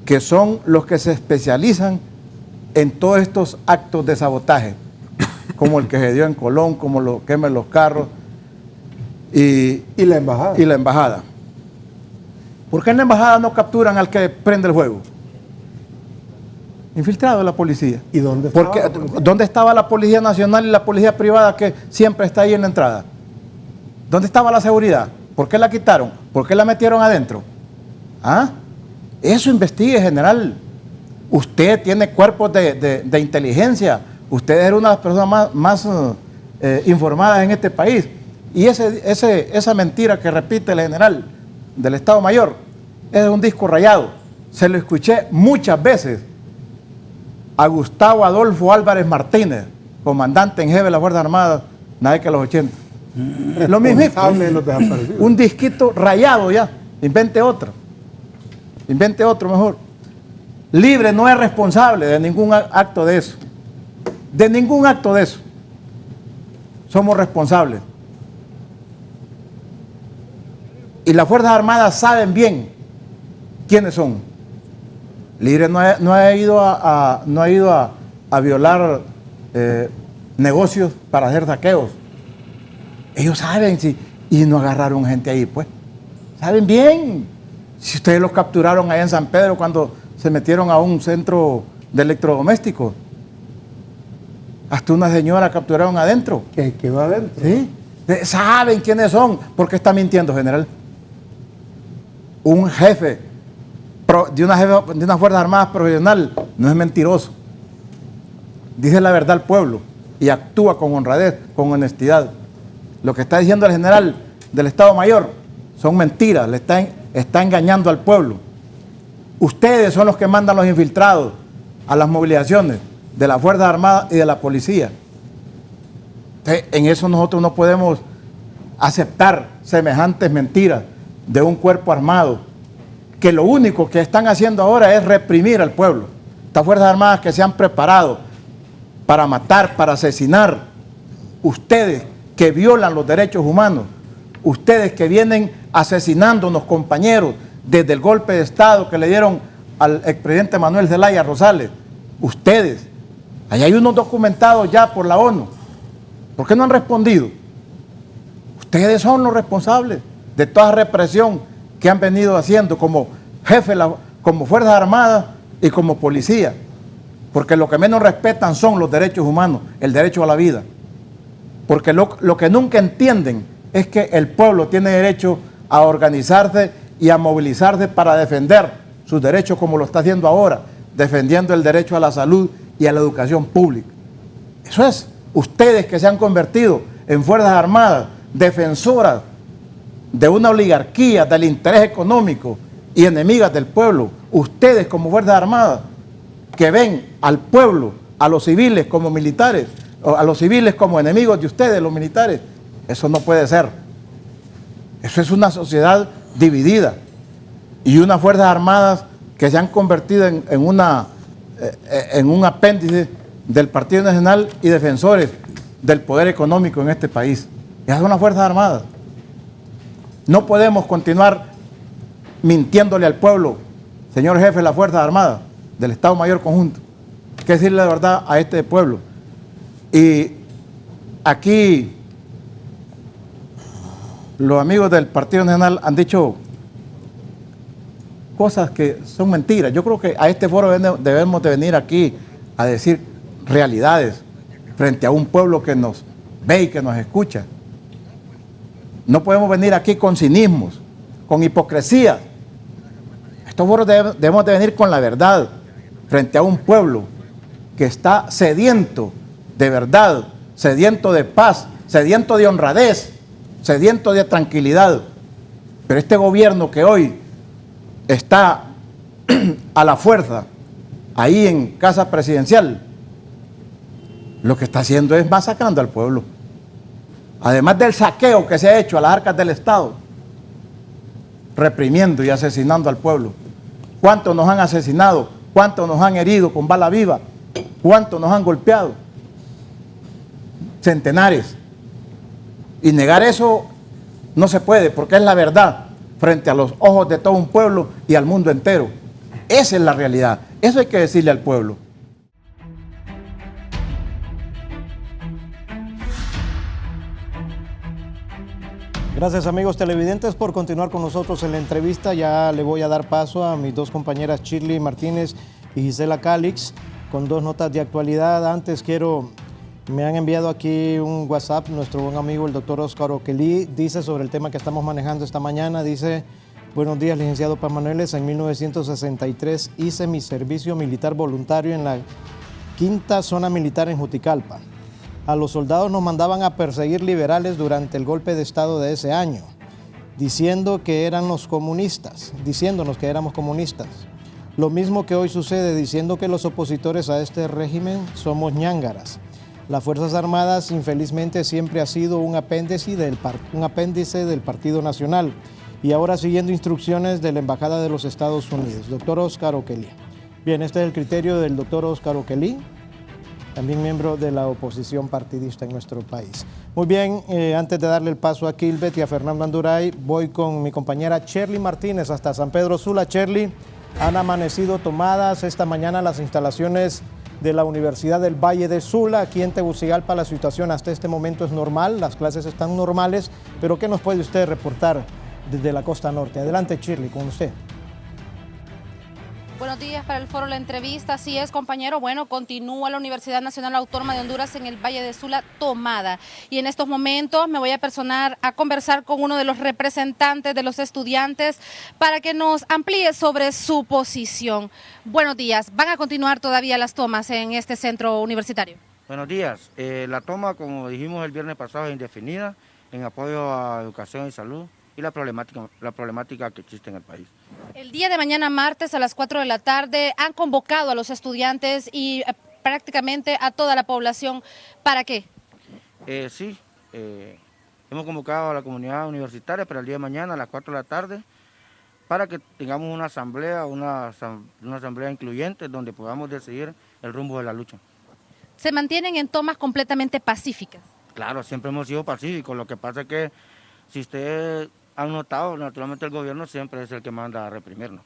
que son los que se especializan en todos estos actos de sabotaje, como el que se dio en Colón, como lo quemen los carros y la embajada. ¿Por qué en la embajada no capturan al que prende el juego? Infiltrado de la policía. ¿Y dónde estaba la policía? ¿Dónde estaba la Policía Nacional y la Policía Privada que siempre está ahí en la entrada? ¿Dónde estaba la seguridad? ¿Por qué la quitaron? ¿Por qué la metieron adentro? ¿Ah? Eso investigue, general. Usted tiene cuerpos de inteligencia. Usted es una de las personas más informadas en este país. Y esa mentira que repite el general del Estado Mayor es un disco rayado. Se lo escuché muchas veces a Gustavo Adolfo Álvarez Martínez, comandante en jefe de las Fuerzas Armadas, nada que los 80. Lo mismo, un disquito rayado ya. Invente otro mejor. Libre no es responsable de ningún acto de eso. De ningún acto de eso. Somos responsables. Y las Fuerzas Armadas saben bien quiénes son. Libre no ha ido a violar negocios para hacer saqueos. Ellos saben y no agarraron gente ahí, pues. Saben bien. Si ustedes los capturaron allá en San Pedro cuando se metieron a un centro de electrodomésticos. Hasta una señora capturaron adentro. ¿Que quedó adentro? Sí. Saben quiénes son. ¿Por qué está mintiendo, general? Un jefe de una Fuerza Armada profesional no es mentiroso. Dice la verdad al pueblo y actúa con honradez, con honestidad. Lo que está diciendo el general del Estado Mayor son mentiras, le está engañando al pueblo. Ustedes son los que mandan los infiltrados a las movilizaciones de las Fuerzas Armadas y de la policía. Entonces, en eso nosotros no podemos aceptar semejantes mentiras de un cuerpo armado, que lo único que están haciendo ahora es reprimir al pueblo. Estas Fuerzas Armadas que se han preparado para matar, para asesinar, ustedes que violan los derechos humanos, ustedes que vienen asesinando a unos compañeros desde el golpe de Estado que le dieron al expresidente Manuel Zelaya Rosales, ustedes, ahí hay unos documentados ya por la ONU, ¿por qué no han respondido? Ustedes son los responsables de toda represión que han venido haciendo como jefe, como Fuerzas Armadas y como policía, porque lo que menos respetan son los derechos humanos, el derecho a la vida, porque lo que nunca entienden es que el pueblo tiene derecho a organizarse y a movilizarse para defender sus derechos como lo está haciendo ahora, defendiendo el derecho a la salud y a la educación pública. Eso es, ustedes que se han convertido en Fuerzas Armadas, defensoras de una oligarquía, del interés económico y enemigas del pueblo, ustedes como Fuerzas Armadas, que ven al pueblo, a los civiles como militares, o a los civiles como enemigos de ustedes, los militares, eso no puede ser. Eso es una sociedad dividida y unas Fuerzas Armadas que se han convertido en un apéndice del Partido Nacional y defensores del poder económico en este país. Esas son las Fuerzas Armadas. No podemos continuar mintiéndole al pueblo, señor jefe de las Fuerzas Armadas, del Estado Mayor Conjunto. Hay que decirle la verdad a este pueblo. Y aquí los amigos del Partido Nacional han dicho cosas que son mentiras. Yo creo que a este foro debemos de venir aquí a decir realidades frente a un pueblo que nos ve y que nos escucha. No podemos venir aquí con cinismos, con hipocresía. Estos foros debemos de venir con la verdad frente a un pueblo que está sediento de verdad, sediento de paz, sediento de honradez, sediento de tranquilidad. Pero este gobierno que hoy está a la fuerza ahí en Casa Presidencial, lo que está haciendo es masacrando al pueblo. Además del saqueo que se ha hecho a las arcas del Estado, reprimiendo y asesinando al pueblo. ¿Cuántos nos han asesinado? ¿Cuántos nos han herido con bala viva? ¿Cuántos nos han golpeado? Centenares. Y negar eso no se puede, porque es la verdad frente a los ojos de todo un pueblo y al mundo entero. Esa es la realidad. Eso hay que decirle al pueblo. Gracias amigos televidentes por continuar con nosotros en la entrevista. Ya le voy a dar paso a mis dos compañeras Shirley Martínez y Gisela Calix con dos notas de actualidad. Antes me han enviado aquí un WhatsApp, nuestro buen amigo el doctor Oscar Oquelí, dice sobre el tema que estamos manejando esta mañana, dice Buenos días, licenciado Paz Manueles. En 1963 hice mi servicio militar voluntario en la 5ª Zona Militar en Juticalpa. A los soldados nos mandaban a perseguir liberales durante el golpe de Estado de ese año, diciéndonos que éramos comunistas. Lo mismo que hoy sucede, diciendo que los opositores a este régimen somos ñángaras. Las Fuerzas Armadas, infelizmente, siempre ha sido un apéndice del Partido Nacional y ahora siguiendo instrucciones de la Embajada de los Estados Unidos. Doctor Oscar Oquelí. Bien, este es el criterio del doctor Oscar Oquelí, también miembro de la oposición partidista en nuestro país. Muy bien, antes de darle el paso a Kilbert y a Fernando Anduray, voy con mi compañera Cherly Martínez hasta San Pedro Sula. Cherly, han amanecido tomadas esta mañana las instalaciones de la Universidad del Valle de Sula. Aquí en Tegucigalpa la situación hasta este momento es normal, las clases están normales, pero ¿qué nos puede usted reportar desde la costa norte? Adelante, Shirley, con usted. Buenos días para el foro La Entrevista. Así es, compañero. Bueno, continúa la Universidad Nacional Autónoma de Honduras en el Valle de Sula tomada. Y en estos momentos me voy a personar a conversar con uno de los representantes de los estudiantes para que nos amplíe sobre su posición. Buenos días. ¿Van a continuar todavía las tomas en este centro universitario? Buenos días. La toma, como dijimos el viernes pasado, es indefinida en apoyo a educación y salud y la problemática que existe en el país. El día de mañana, martes, a las 4 de la tarde, han convocado a los estudiantes y prácticamente a toda la población. ¿Para qué? Sí, hemos convocado a la comunidad universitaria para el día de mañana a las 4 de la tarde para que tengamos una asamblea incluyente donde podamos decidir el rumbo de la lucha. ¿Se mantienen en tomas completamente pacíficas? Claro, siempre hemos sido pacíficos. Lo que pasa es que, si ustedes han notado, naturalmente el gobierno siempre es el que manda a reprimirnos.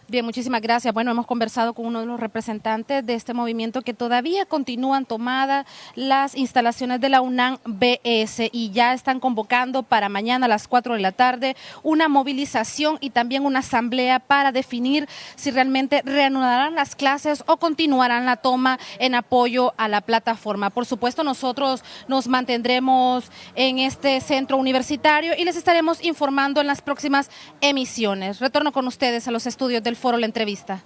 Bien, muchísimas gracias. Bueno, hemos conversado con uno de los representantes de este movimiento que todavía continúan tomadas las instalaciones de la UNAM-BS y ya están convocando para mañana a las 4 de la tarde una movilización y también una asamblea para definir si realmente reanudarán las clases o continuarán la toma en apoyo a la plataforma. Por supuesto, nosotros nos mantendremos en este centro universitario y les estaremos informando en las próximas emisiones. Retorno con ustedes a los estudios del foro La Entrevista.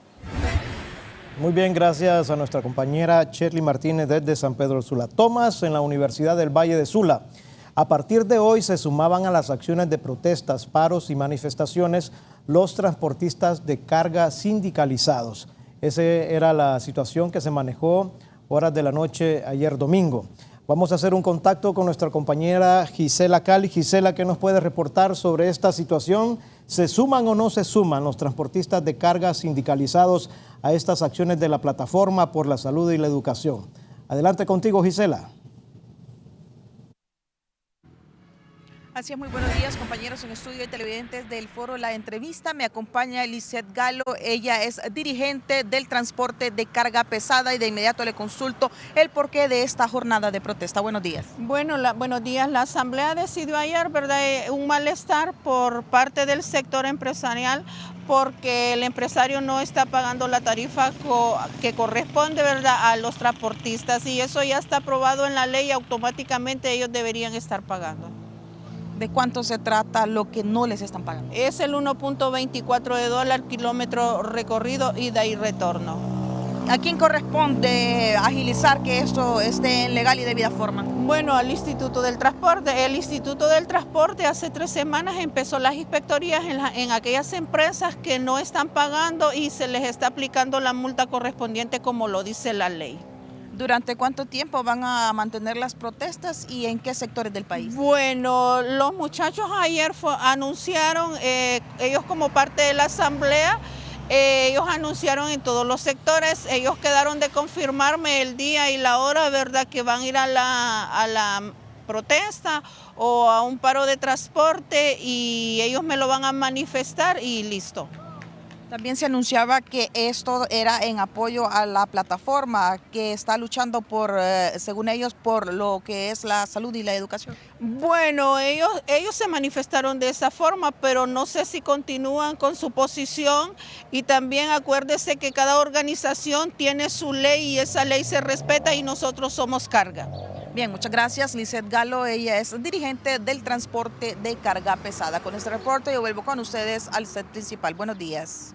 Muy bien, gracias a nuestra compañera Cherly Martínez desde San Pedro Sula. Tomas en la Universidad del Valle de Sula. A partir de hoy se sumaban a las acciones de protestas, paros y manifestaciones los transportistas de carga sindicalizados. Esa era la situación que se manejó horas de la noche ayer domingo. Vamos a hacer un contacto con nuestra compañera Gisela Cali. Gisela, ¿qué nos puede reportar sobre esta situación? ¿Se suman o no se suman los transportistas de carga sindicalizados a estas acciones de la Plataforma por la Salud y la Educación? Adelante contigo, Gisela. Así es, muy buenos días, compañeros en estudio y televidentes del foro La Entrevista. Me acompaña Lisette Galo, ella es dirigente del transporte de carga pesada y de inmediato le consulto el porqué de esta jornada de protesta. Buenos días. Bueno, buenos días. La asamblea decidió ayer, ¿verdad?, un malestar por parte del sector empresarial porque el empresario no está pagando la tarifa que corresponde, ¿verdad?, a los transportistas y eso ya está aprobado en la ley y automáticamente ellos deberían estar pagando. ¿De cuánto se trata lo que no les están pagando? Es el $1.24 kilómetro recorrido ida y retorno. ¿A quién corresponde agilizar que esto esté en legal y debida forma? Bueno, al Instituto del Transporte. El Instituto del Transporte hace 3 semanas empezó las inspectorías en aquellas empresas que no están pagando y se les está aplicando la multa correspondiente como lo dice la ley. ¿Durante cuánto tiempo van a mantener las protestas y en qué sectores del país? Bueno, los muchachos ayer anunciaron, ellos como parte de la asamblea, ellos anunciaron en todos los sectores, ellos quedaron de confirmarme el día y la hora, ¿verdad?, que van a ir a la protesta o a un paro de transporte y ellos me lo van a manifestar y listo. También se anunciaba que esto era en apoyo a la plataforma que está luchando por, según ellos, por lo que es la salud y la educación. Bueno, ellos se manifestaron de esa forma, pero no sé si continúan con su posición y también acuérdese que cada organización tiene su ley y esa ley se respeta y nosotros somos carga. Bien, muchas gracias, Lizeth Galo. Ella es dirigente del transporte de carga pesada. Con este reporte yo vuelvo con ustedes al set principal. Buenos días.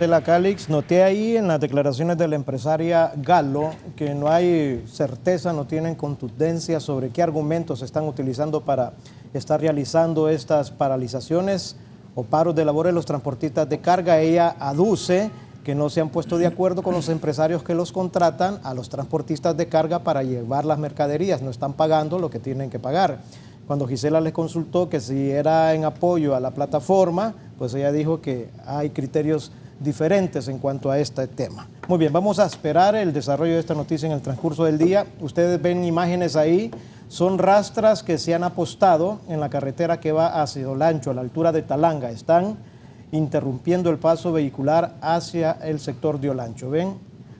De la Calix, noté ahí en las declaraciones de la empresaria Galo que no hay certeza, no tienen contundencia sobre qué argumentos se están utilizando para estar realizando estas paralizaciones o paros de labores los transportistas de carga. Ella aduce que no se han puesto de acuerdo con los empresarios que los contratan a los transportistas de carga para llevar las mercaderías, no están pagando lo que tienen que pagar. Cuando Gisela les consultó que si era en apoyo a la plataforma, pues ella dijo que hay criterios diferentes en cuanto a este tema. Muy bien, vamos a esperar el desarrollo de esta noticia en el transcurso del día. Ustedes ven imágenes ahí, son rastras que se han apostado en la carretera que va hacia Olancho, a la altura de Talanga. Están interrumpiendo el paso vehicular hacia el sector de Olancho. ¿Ven?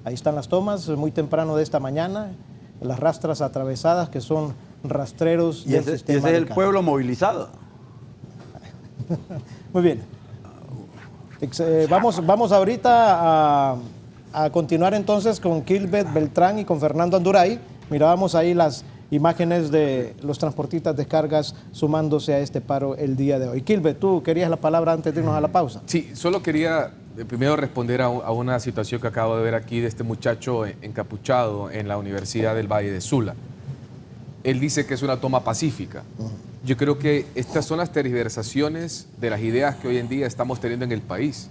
Ahí están las tomas, muy temprano de esta mañana, las rastras atravesadas que son rastreros del sistema. Y ese es el pueblo movilizado. Muy bien. Vamos ahorita a continuar entonces con Kilbert Beltrán y con Fernando Anduray. Mirábamos ahí las imágenes de los transportistas de cargas sumándose a este paro el día de hoy. Kilbert, tú querías la palabra antes de irnos a la pausa. Sí, solo quería primero responder a una situación que acabo de ver aquí de este muchacho encapuchado en la Universidad del Valle de Sula. Él dice que es una toma pacífica. Yo creo que estas son las tergiversaciones de las ideas que hoy en día estamos teniendo en el país.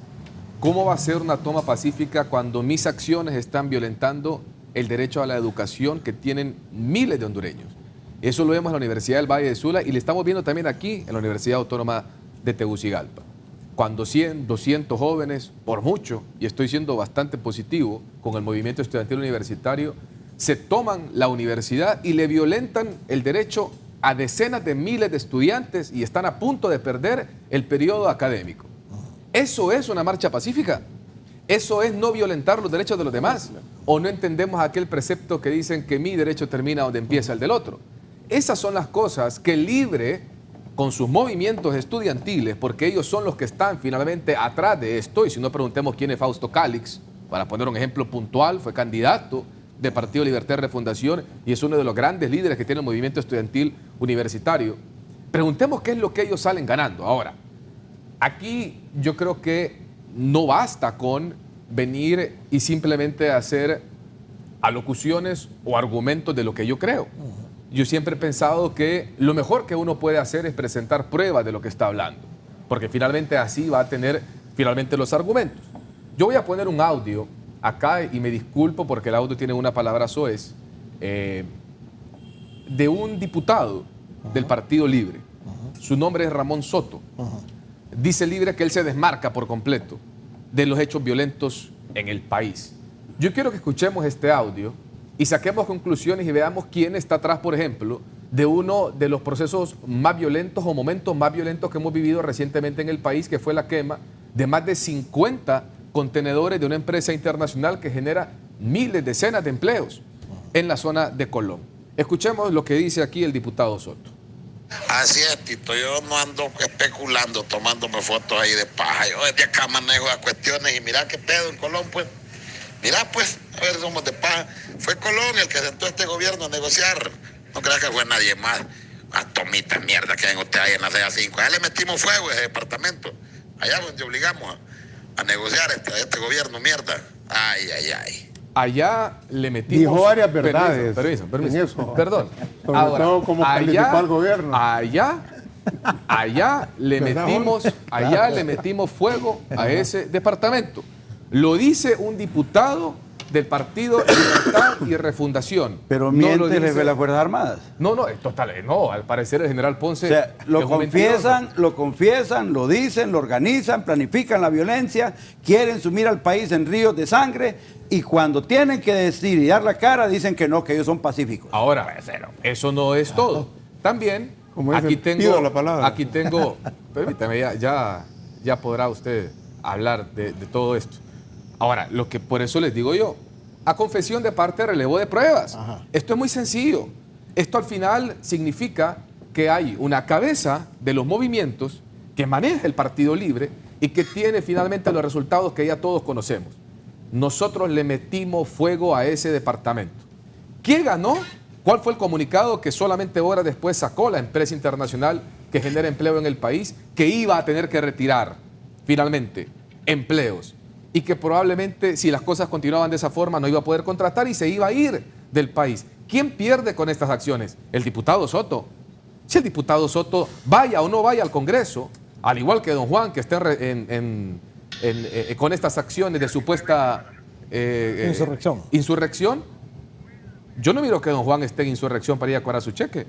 ¿Cómo va a ser una toma pacífica cuando mis acciones están violentando el derecho a la educación que tienen miles de hondureños? Eso lo vemos en la Universidad del Valle de Sula y lo estamos viendo también aquí en la Universidad Autónoma de Tegucigalpa. Cuando 100, 200 jóvenes, por mucho, y estoy siendo bastante positivo con el movimiento estudiantil universitario, se toman la universidad y le violentan el derecho a decenas de miles de estudiantes y están a punto de perder el periodo académico. ¿Eso es una marcha pacífica? ¿Eso es no violentar los derechos de los demás? ¿O no entendemos aquel precepto que dicen que mi derecho termina donde empieza el del otro? Esas son las cosas que Libre, con sus movimientos estudiantiles, porque ellos son los que están finalmente atrás de esto, y si no preguntemos quién es Fausto Calix, para poner un ejemplo puntual, fue candidato de Partido Libertad y Refundación y es uno de los grandes líderes que tiene el movimiento estudiantil universitario. Preguntemos qué es lo que ellos salen ganando. Ahora, aquí yo creo que no basta con venir y simplemente hacer alocuciones o argumentos de lo que yo creo. Yo siempre he pensado que lo mejor que uno puede hacer es presentar pruebas de lo que está hablando, porque finalmente así va a tener finalmente los argumentos. Yo voy a poner un audio acá y me disculpo porque el audio tiene una palabra soez, de un diputado del Partido Libre. Su nombre es Ramón Soto. Dice Libre que él se desmarca por completo de los hechos violentos en el país. Yo quiero que escuchemos este audio y saquemos conclusiones y veamos quién está atrás, por ejemplo, de uno de los procesos más violentos o momentos más violentos que hemos vivido recientemente en el país, que fue la quema de más de 50 contenedores de una empresa internacional que genera miles, decenas de empleos en la zona de Colón. Escuchemos lo que dice aquí el diputado Soto. Así es, Tito, yo no ando especulando, tomándome fotos ahí de paja. Yo desde acá manejo las cuestiones y mira qué pedo en Colón, pues. Mira, pues, a ver, somos de paja. Fue Colón el que sentó a este gobierno a negociar. No creas que fue nadie más. A tomita mierda que ven ustedes ahí en la CA5. Allá le metimos fuego a ese departamento. Allá donde obligamos a negociar este gobierno, mierda. Ay, ay, ay. Allá le metimos... Dijo varias verdades. Permiso. Eso. Perdón. Sobre ahora, todo cómo calificó al gobierno. Allá le metimos fuego a ese departamento. Lo dice un diputado del Partido Libertad y Refundación. Pero miente de las Fuerzas Armadas. No, total, no. Al parecer el general Ponce... O sea, lo confiesan, lo dicen, lo organizan, planifican la violencia, quieren sumir al país en ríos de sangre y cuando tienen que decir y dar la cara dicen que no, que ellos son pacíficos. Ahora, eso no es todo. También, aquí tengo, permítame, ya podrá usted hablar de todo esto. Ahora, lo que por eso les digo yo, a confesión de parte, relevo de pruebas. Esto es muy sencillo. Esto al final significa que hay una cabeza de los movimientos que maneja el Partido Libre y que tiene finalmente los resultados que ya todos conocemos. Nosotros le metimos fuego a ese departamento. ¿Quién ganó? ¿Cuál fue el comunicado que solamente horas después sacó la empresa internacional que genera empleo en el país, que iba a tener que retirar finalmente empleos y que probablemente si las cosas continuaban de esa forma no iba a poder contratar y se iba a ir del país? ¿Quién pierde con estas acciones? El diputado Soto. Si el diputado Soto vaya o no vaya al Congreso, al igual que don Juan, que esté con estas acciones de supuesta insurrección, yo no miro que don Juan esté en insurrección para ir a cobrar su cheque.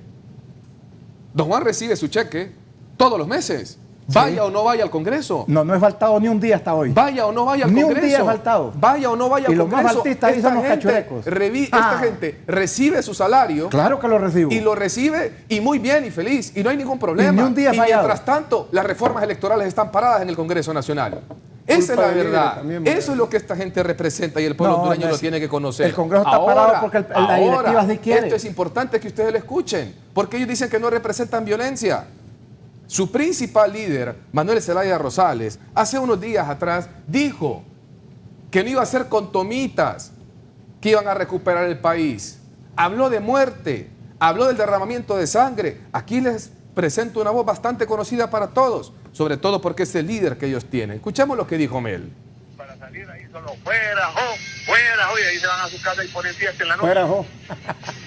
Don Juan recibe su cheque todos los meses. Vaya o no vaya al Congreso. No he faltado ni un día hasta hoy. Vaya o no vaya al Congreso. Ni un día he faltado. Vaya o no vaya al Congreso. Y los más faltistas ahí son los cachurecos. Esta gente recibe su salario. Claro que lo recibo. Y lo recibe y muy bien y feliz. Y no hay ningún problema. Y ni un día y mientras tanto, las reformas electorales están paradas en el Congreso Nacional. Esa es la verdad. También, eso es lo que esta gente representa y el pueblo hondureño lo tiene que conocer. El Congreso está parado porque la directiva sí quiere. Esto es importante que ustedes lo escuchen, porque ellos dicen que no representan violencia. Su principal líder, Manuel Zelaya Rosales, hace unos días atrás dijo que no iba a ser con tomitas que iban a recuperar el país. Habló de muerte, habló del derramamiento de sangre. Aquí les presento una voz bastante conocida para todos, sobre todo porque es el líder que ellos tienen. Escuchemos lo que dijo Mel. Para salir ahí solo fuera, y ahí se van a su casa y ponen fiesta en la noche. Fuera, jo.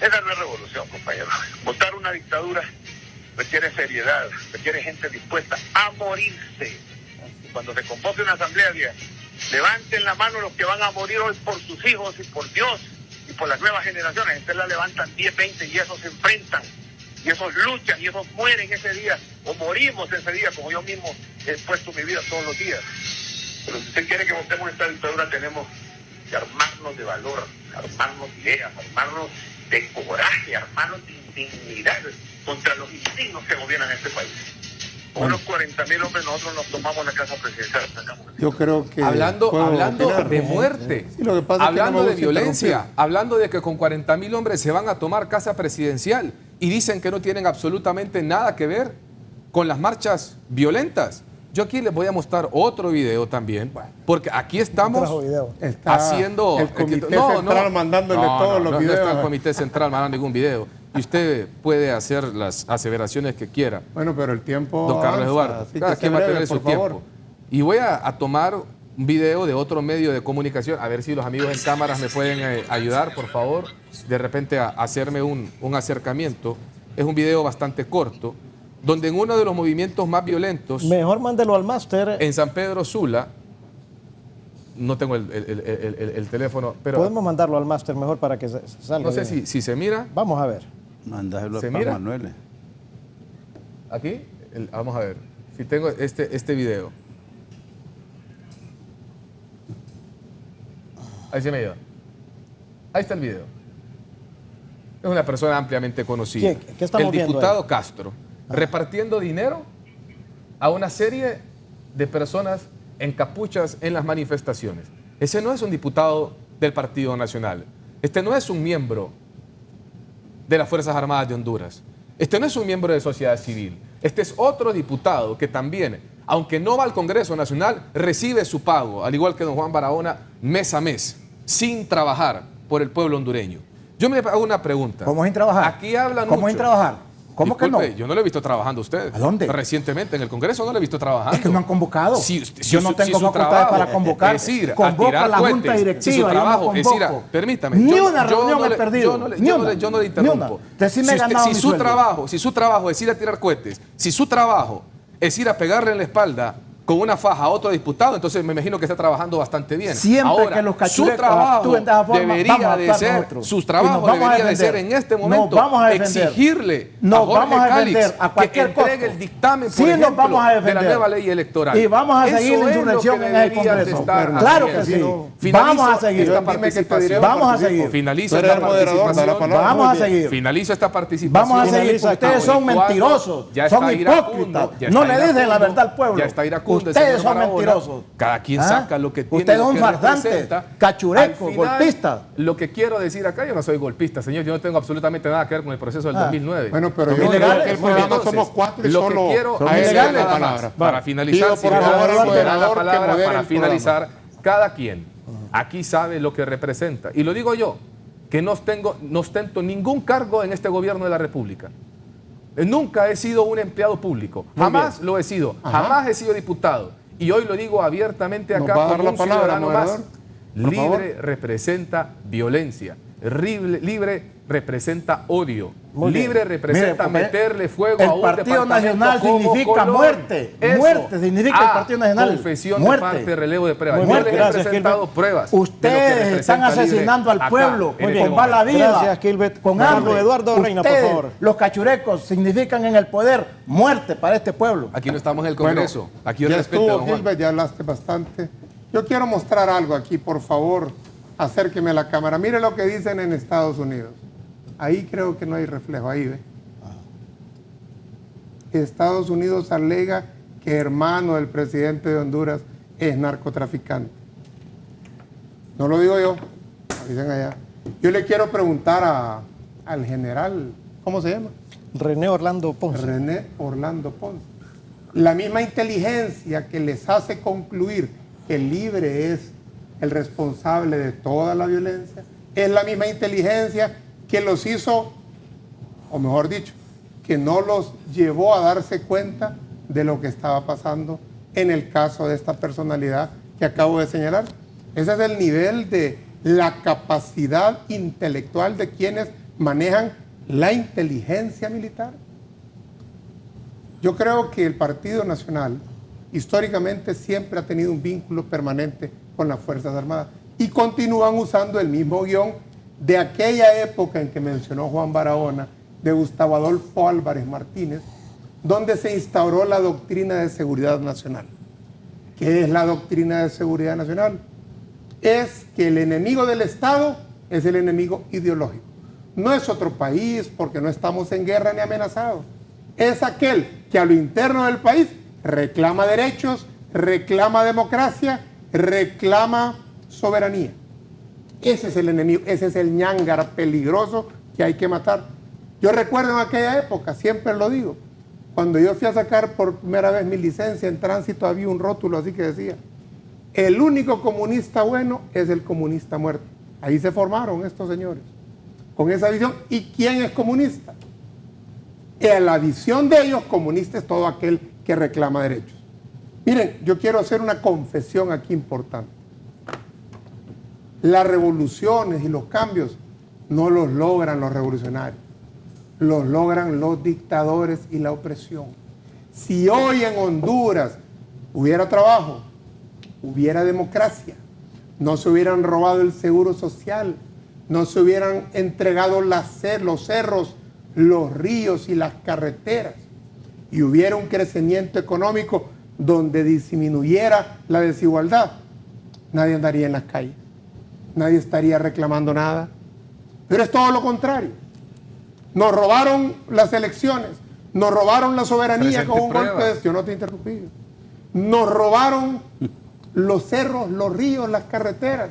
Esa no es revolución, compañero. Montar una dictadura requiere seriedad, requiere gente dispuesta a morirse. Y cuando se convoque una asamblea, levanten la mano los que van a morir hoy por sus hijos y por Dios y por las nuevas generaciones. Entonces la levantan 10, 20 y esos se enfrentan. Y esos luchan y esos mueren ese día, o morimos ese día, como yo mismo he puesto mi vida todos los días. Pero si usted quiere que montemos esta dictadura, tenemos que armarnos de valor, armarnos de ideas, armarnos de coraje, armarnos de dignidad contra los indignos que gobiernan este país. Con unos 40,000 hombres nosotros nos tomamos la casa presidencial. Yo creo que... Hablando de muerte, sí, lo que pasa hablando es que de violencia, hablando de que con 40,000 hombres se van a tomar casa presidencial y dicen que no tienen absolutamente nada que ver con las marchas violentas. Yo aquí les voy a mostrar otro video también, porque aquí estamos haciendo... El comité central mandándole todos los videos. No está el comité central mandando ningún video. Y usted puede hacer las aseveraciones que quiera. Bueno, pero el tiempo... Don Carlos Eduardo, cada quien va a tener su tiempo. Y voy a tomar un video de otro medio de comunicación, a ver si los amigos en cámaras me pueden ayudar, por favor, de repente a hacerme un acercamiento. Es un video bastante corto, donde en uno de los movimientos más violentos... Mejor mándelo al máster. En San Pedro Sula, no tengo el teléfono, pero... Podemos mandarlo al máster mejor para que salga. No sé si se mira. Vamos a ver. Mándaselo ¿Se a mira? Manuel. Aquí, vamos a ver. Si tengo este video. Ahí se me ayuda. Ahí está el video. Es una persona ampliamente conocida. ¿Qué estamos viendo? El diputado Castro, repartiendo dinero a una serie de personas en capuchas en las manifestaciones. Ese no es un diputado del Partido Nacional. Este no es un miembro de las Fuerzas Armadas de Honduras. Este no es un miembro de sociedad civil. Este es otro diputado que también, aunque no va al Congreso Nacional, recibe su pago, al igual que don Juan Barahona, mes a mes, sin trabajar por el pueblo hondureño. Yo me hago una pregunta. ¿Cómo sin trabajar? Aquí hablan ¿Cómo mucho. sin trabajar? ¿Cómo Disculpe, que no? Yo no lo he visto trabajando a usted. ¿A dónde? Recientemente, en el Congreso no lo he visto trabajando. Es que no han convocado. Yo no tengo su facultades trabajo para convocar. es ir Convoca a la tirar Junta cohetes. Directiva. Si su trabajo yo no es ir a... convoco. Permítame. Ni una reunión he perdido. Yo no le interrumpo. Si su trabajo es ir a tirar cohetes, si su trabajo es ir a pegarle en la espalda con una faja a otro diputado, entonces me imagino que está trabajando bastante bien. Siempre ahora, que los cachurecos su trabajo actúen de esa forma, debería de ser, sus trabajos debería de ser en este momento exigirle a Jorge Cálix que entregue el dictamen, por ejemplo, de la nueva ley electoral. Y vamos a seguir la insurrección en el Congreso. Claro que sí. Vamos a seguir. Vamos a seguir. Finalizo esta participación. Vamos a seguir. Finalizo esta participación. Vamos a seguir. Ustedes son mentirosos. Son hipócritas. No le dicen la verdad al pueblo. Ya está iracundo. Ustedes son mentirosos. Cada quien saca lo que tiene. Ustedes son farsantes, cachurecos, golpistas. Lo que quiero decir acá, yo no soy golpista, señor. Yo no tengo absolutamente nada que ver con el proceso del 2009. Bueno, pero yo creo que el programa somos 4 y lo solo que quiero a él decirle la nada más, palabra. para finalizar, Pido, por favor, al moderador que modere para el finalizar, cada quien aquí sabe lo que representa. Y lo digo yo, que no ostento ningún cargo en este gobierno de la República. Nunca he sido un empleado público, jamás lo he sido, jamás he sido diputado. Y hoy lo digo abiertamente acá como un ciudadano más. Libre representa violencia, libre representa odio, libre representa meterle fuego a un Partido departamento Nacional significa Colón. muerte. Eso. Muerte significa el Partido Nacional. Confesión muerte. de parte, relevo de pruebas. Muy Yo bien, les he presentado pruebas. Ustedes están asesinando al pueblo con bala viva. Gracias, Gilbert. Con hambre. Eduardo Reina, por Ustedes, favor. los cachurecos, significan en el poder muerte para este pueblo. Aquí no estamos en el Congreso. Bueno, aquí yo ya respeto, estuvo, don Juan. Gilbert, ya hablaste bastante. Yo quiero mostrar algo aquí, por favor. Acérqueme a la cámara. Mire lo que dicen en Estados Unidos. Ahí creo que no hay reflejo, ahí ve. Estados Unidos alega que hermano del presidente de Honduras es narcotraficante. No lo digo yo, lo dicen allá. Yo le quiero preguntar al general, ¿cómo se llama? René Orlando Ponce. René Orlando Ponce. La misma inteligencia que les hace concluir que Libre es el responsable de toda la violencia, es la misma inteligencia que los hizo, o mejor dicho, que no los llevó a darse cuenta de lo que estaba pasando en el caso de esta personalidad que acabo de señalar. Ese es el nivel de la capacidad intelectual de quienes manejan la inteligencia militar. Yo creo que el Partido Nacional históricamente siempre ha tenido un vínculo permanente con las Fuerzas Armadas y continúan usando el mismo guión de aquella época en que mencionó Juan Barahona, de Gustavo Adolfo Álvarez Martínez, donde se instauró la doctrina de seguridad nacional. ¿Qué es la doctrina de seguridad nacional? Es que el enemigo del Estado es el enemigo ideológico. No es otro país porque no estamos en guerra ni amenazados. Es aquel que a lo interno del país reclama derechos, reclama democracia, reclama soberanía. Ese es el enemigo, ese es el ñángara peligroso que hay que matar. Yo recuerdo en aquella época, siempre lo digo, cuando yo fui a sacar por primera vez mi licencia en tránsito había un rótulo así que decía: el único comunista bueno es el comunista muerto. Ahí se formaron estos señores, con esa visión. ¿Y quién es comunista? La visión de ellos, comunista es todo aquel que reclama derechos. Miren, yo quiero hacer una confesión aquí importante. Las revoluciones y los cambios no los logran los revolucionarios, los logran los dictadores y la opresión. Si hoy en Honduras hubiera trabajo, hubiera democracia, no se hubieran robado el seguro social, no se hubieran entregado los cerros, los ríos y las carreteras, y hubiera un crecimiento económico donde disminuyera la desigualdad, nadie andaría en las calles, nadie estaría reclamando nada. Pero es todo lo contrario. Nos robaron las elecciones, nos robaron la soberanía con un golpe de... Yo no te he interrumpido. Nos robaron los cerros, los ríos, las carreteras.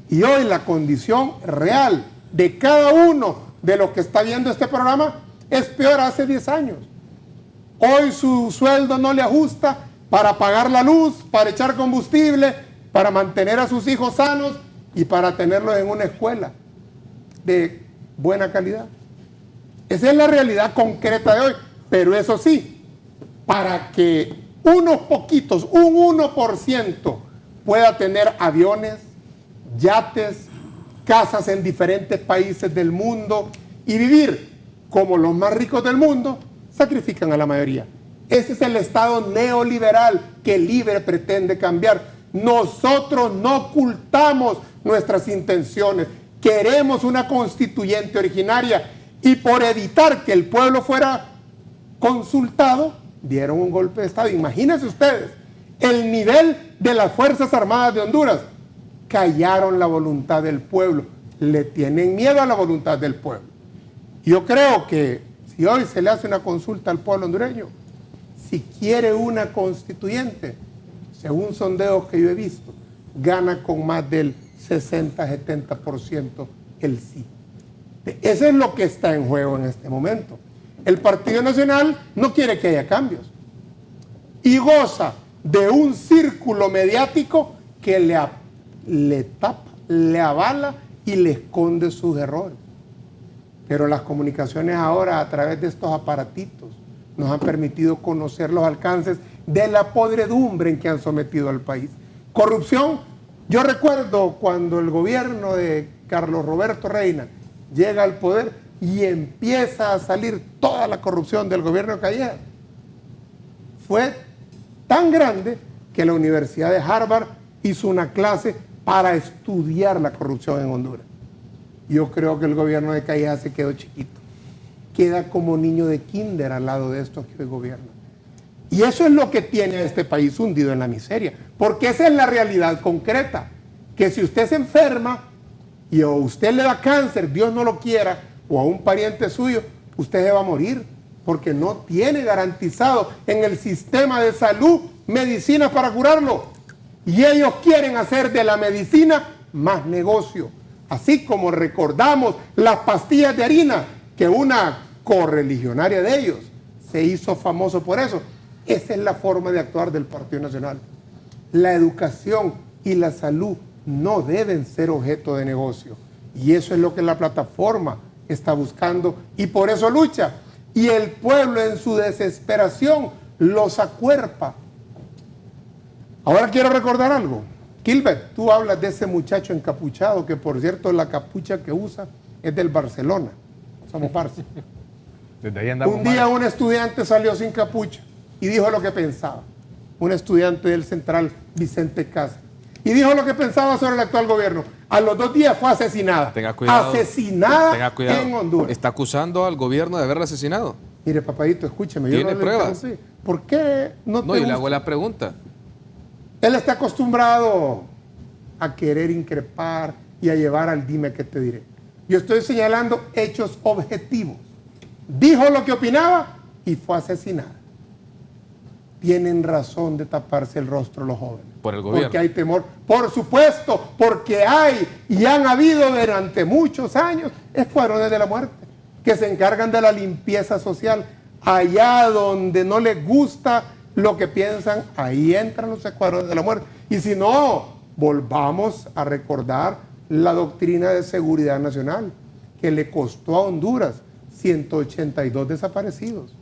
Y hoy la condición real de cada uno de los que está viendo este programa es peor hace 10 años. Hoy su sueldo no le ajusta para pagar la luz, para echar combustible, para mantener a sus hijos sanos y para tenerlos en una escuela de buena calidad. Esa es la realidad concreta de hoy. Pero eso sí, para que unos poquitos, un 1% pueda tener aviones, yates, casas en diferentes países del mundo y vivir como los más ricos del mundo, sacrifican a la mayoría. Ese es el Estado neoliberal que Libre pretende cambiar. Nosotros no ocultamos nuestras intenciones. Queremos una constituyente originaria y por evitar que el pueblo fuera consultado, dieron un golpe de Estado. Imagínense ustedes el nivel de las Fuerzas Armadas de Honduras. Callaron la voluntad del pueblo. Le tienen miedo a la voluntad del pueblo. Yo creo que si hoy se le hace una consulta al pueblo hondureño, si quiere una constituyente, según sondeos que yo he visto, gana con más del 60-70% el sí. Eso es lo que está en juego en este momento. El Partido Nacional no quiere que haya cambios y goza de un círculo mediático que le tapa, le avala y le esconde sus errores. Pero las comunicaciones ahora, a través de estos aparatitos, nos han permitido conocer los alcances de la podredumbre en que han sometido al país. Corrupción. Yo recuerdo cuando el gobierno de Carlos Roberto Reina llega al poder y empieza a salir toda la corrupción del gobierno de Calleja. Fue tan grande que la Universidad de Harvard hizo una clase para estudiar la corrupción en Honduras. Yo creo que el gobierno de Calleja se quedó chiquito. Queda como niño de kinder al lado de estos que hoy gobiernan. Y eso es lo que tiene a este país hundido en la miseria. Porque esa es la realidad concreta. Que si usted se enferma y o usted le da cáncer, Dios no lo quiera, o a un pariente suyo, usted se va a morir. Porque no tiene garantizado en el sistema de salud medicina para curarlo. Y ellos quieren hacer de la medicina más negocio. Así como recordamos las pastillas de harina, que una correligionaria de ellos se hizo famoso por eso. Esa es la forma de actuar del Partido Nacional. La educación y la salud no deben ser objeto de negocio. Y eso es lo que la plataforma está buscando y por eso lucha. Y el pueblo en su desesperación los acuerpa. Ahora quiero recordar algo. Gilbert, tú hablas de ese muchacho encapuchado, que por cierto la capucha que usa es del Barcelona. Somos Barça. Desde ahí andamos. Un día un estudiante salió sin capucha y dijo lo que pensaba. Un estudiante del Central, Vicente Casa. Y dijo lo que pensaba sobre el actual gobierno. A los 2 días fue asesinada. Tenga cuidado. Asesinada Tenga cuidado. en Honduras. ¿Está acusando al gobierno de haberla asesinado? Mire, papadito, escúcheme. ¿Tiene pruebas? ¿Por qué no te No, yo le gusta? hago la pregunta. Él está acostumbrado a querer increpar y a llevar al dime que te diré. Yo estoy señalando hechos objetivos. Dijo lo que opinaba y fue asesinada. Tienen razón de taparse el rostro los jóvenes. Por el gobierno. Porque hay temor. Por supuesto, porque hay y han habido durante muchos años escuadrones de la muerte que se encargan de la limpieza social. Allá donde no les gusta lo que piensan, ahí entran los escuadrones de la muerte. Y si no, volvamos a recordar la doctrina de seguridad nacional que le costó a Honduras 182 desaparecidos.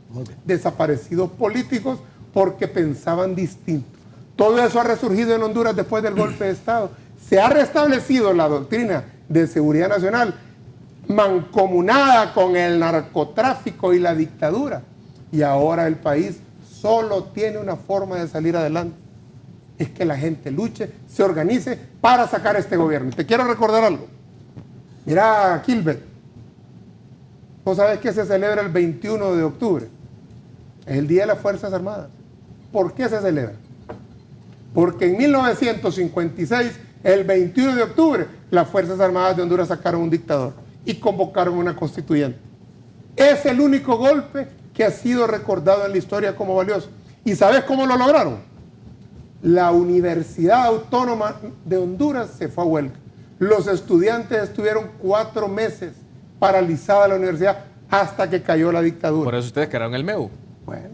Desaparecidos políticos porque pensaban distinto. Todo eso ha resurgido en Honduras después del golpe de Estado. Se ha restablecido la doctrina de seguridad nacional mancomunada con el narcotráfico y la dictadura. Y ahora el país solo tiene una forma de salir adelante. Es que la gente luche, se organice para sacar a este gobierno. Te quiero recordar algo. Mira, Gilbert, ¿vos sabés que se celebra el 21 de octubre? Es el Día de las Fuerzas Armadas. ¿Por qué se celebra? Porque en 1956, el 21 de octubre, las Fuerzas Armadas de Honduras sacaron un dictador y convocaron una constituyente. Es el único golpe que ha sido recordado en la historia como valioso. ¿Y sabes cómo lo lograron? La Universidad Autónoma de Honduras se fue a huelga. Los estudiantes estuvieron 4 meses paralizada la universidad hasta que cayó la dictadura. Por eso ustedes crearon el MEU. Bueno,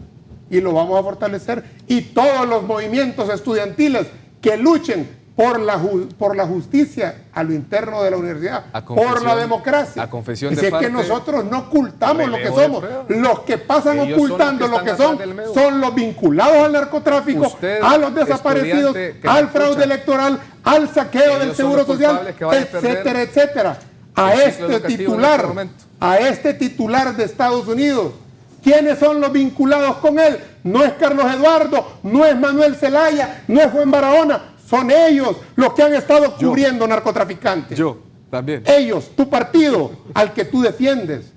y lo vamos a fortalecer. Y todos los movimientos estudiantiles que luchen por la justicia a lo interno de la universidad, por la democracia. A confesión es de parte, que nosotros no ocultamos lo que relevo de somos. prueba. Los que pasan Ellos ocultando son los lo que que son, están atrás del MEU. son los vinculados al narcotráfico, Usted, a los desaparecidos, estudiante que al me fraude escucha, electoral, al saqueo ellos del son seguro los social, culpables que van a perder etcétera, etcétera. A el ciclo este educativo en titular, este momento. a este titular de Estados Unidos, ¿quiénes son los vinculados con él? No es Carlos Eduardo, no es Manuel Zelaya, no es Juan Barahona, son ellos los que han estado cubriendo narcotraficantes. Yo, también. Ellos, tu partido, al que tú defiendes.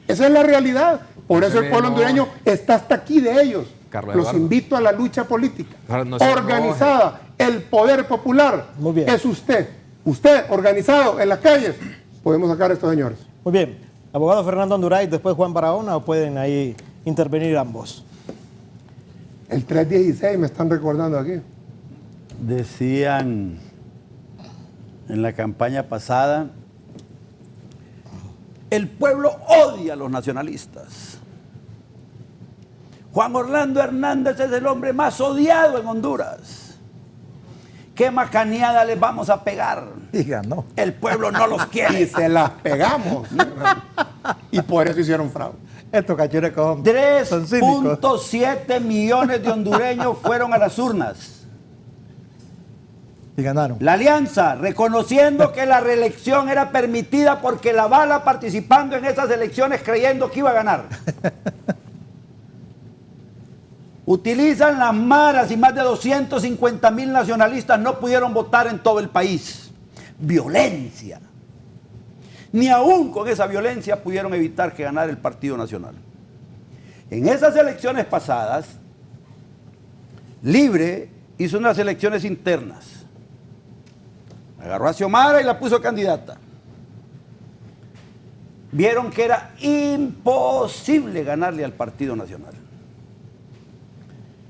Esa es la realidad. Por eso el pueblo hondureño está hasta aquí de ellos. Carlos Los Eduardo. invito a la lucha política. No se Organizada, el poder popular. Muy bien. Es usted. Usted, organizado en las calles, podemos sacar a estos señores. Muy bien. Abogado Fernando Anduray, después Juan Barahona, o pueden ahí intervenir ambos. El 316 me están recordando aquí. Decían en la campaña pasada, el pueblo odia a los nacionalistas. Juan Orlando Hernández es el hombre más odiado en Honduras. ¿Qué macaneada les vamos a pegar? Diga, no. El pueblo no los quiere. Y se las pegamos. Y por eso hicieron fraude. Estos cachurecos son cínicos. 3.7 millones de hondureños fueron a las urnas. Y ganaron. La alianza, reconociendo que la reelección era permitida porque la bala participando en esas elecciones creyendo que iba a ganar. Utilizan las maras y más de 250,000 nacionalistas no pudieron votar en todo el país. Violencia. Ni aún con esa violencia pudieron evitar que ganara el Partido Nacional. En esas elecciones pasadas, Libre hizo unas elecciones internas. Agarró a Xiomara y la puso candidata. Vieron que era imposible ganarle al Partido Nacional.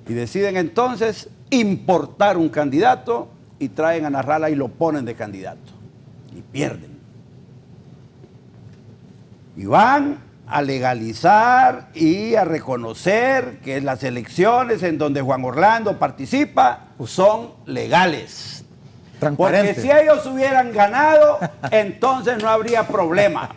Y deciden entonces importar un candidato y traen a Narrala y lo ponen de candidato. Y pierden. Y van a legalizar y a reconocer que las elecciones en donde Juan Orlando participa son legales. Porque si ellos hubieran ganado, entonces no habría problema.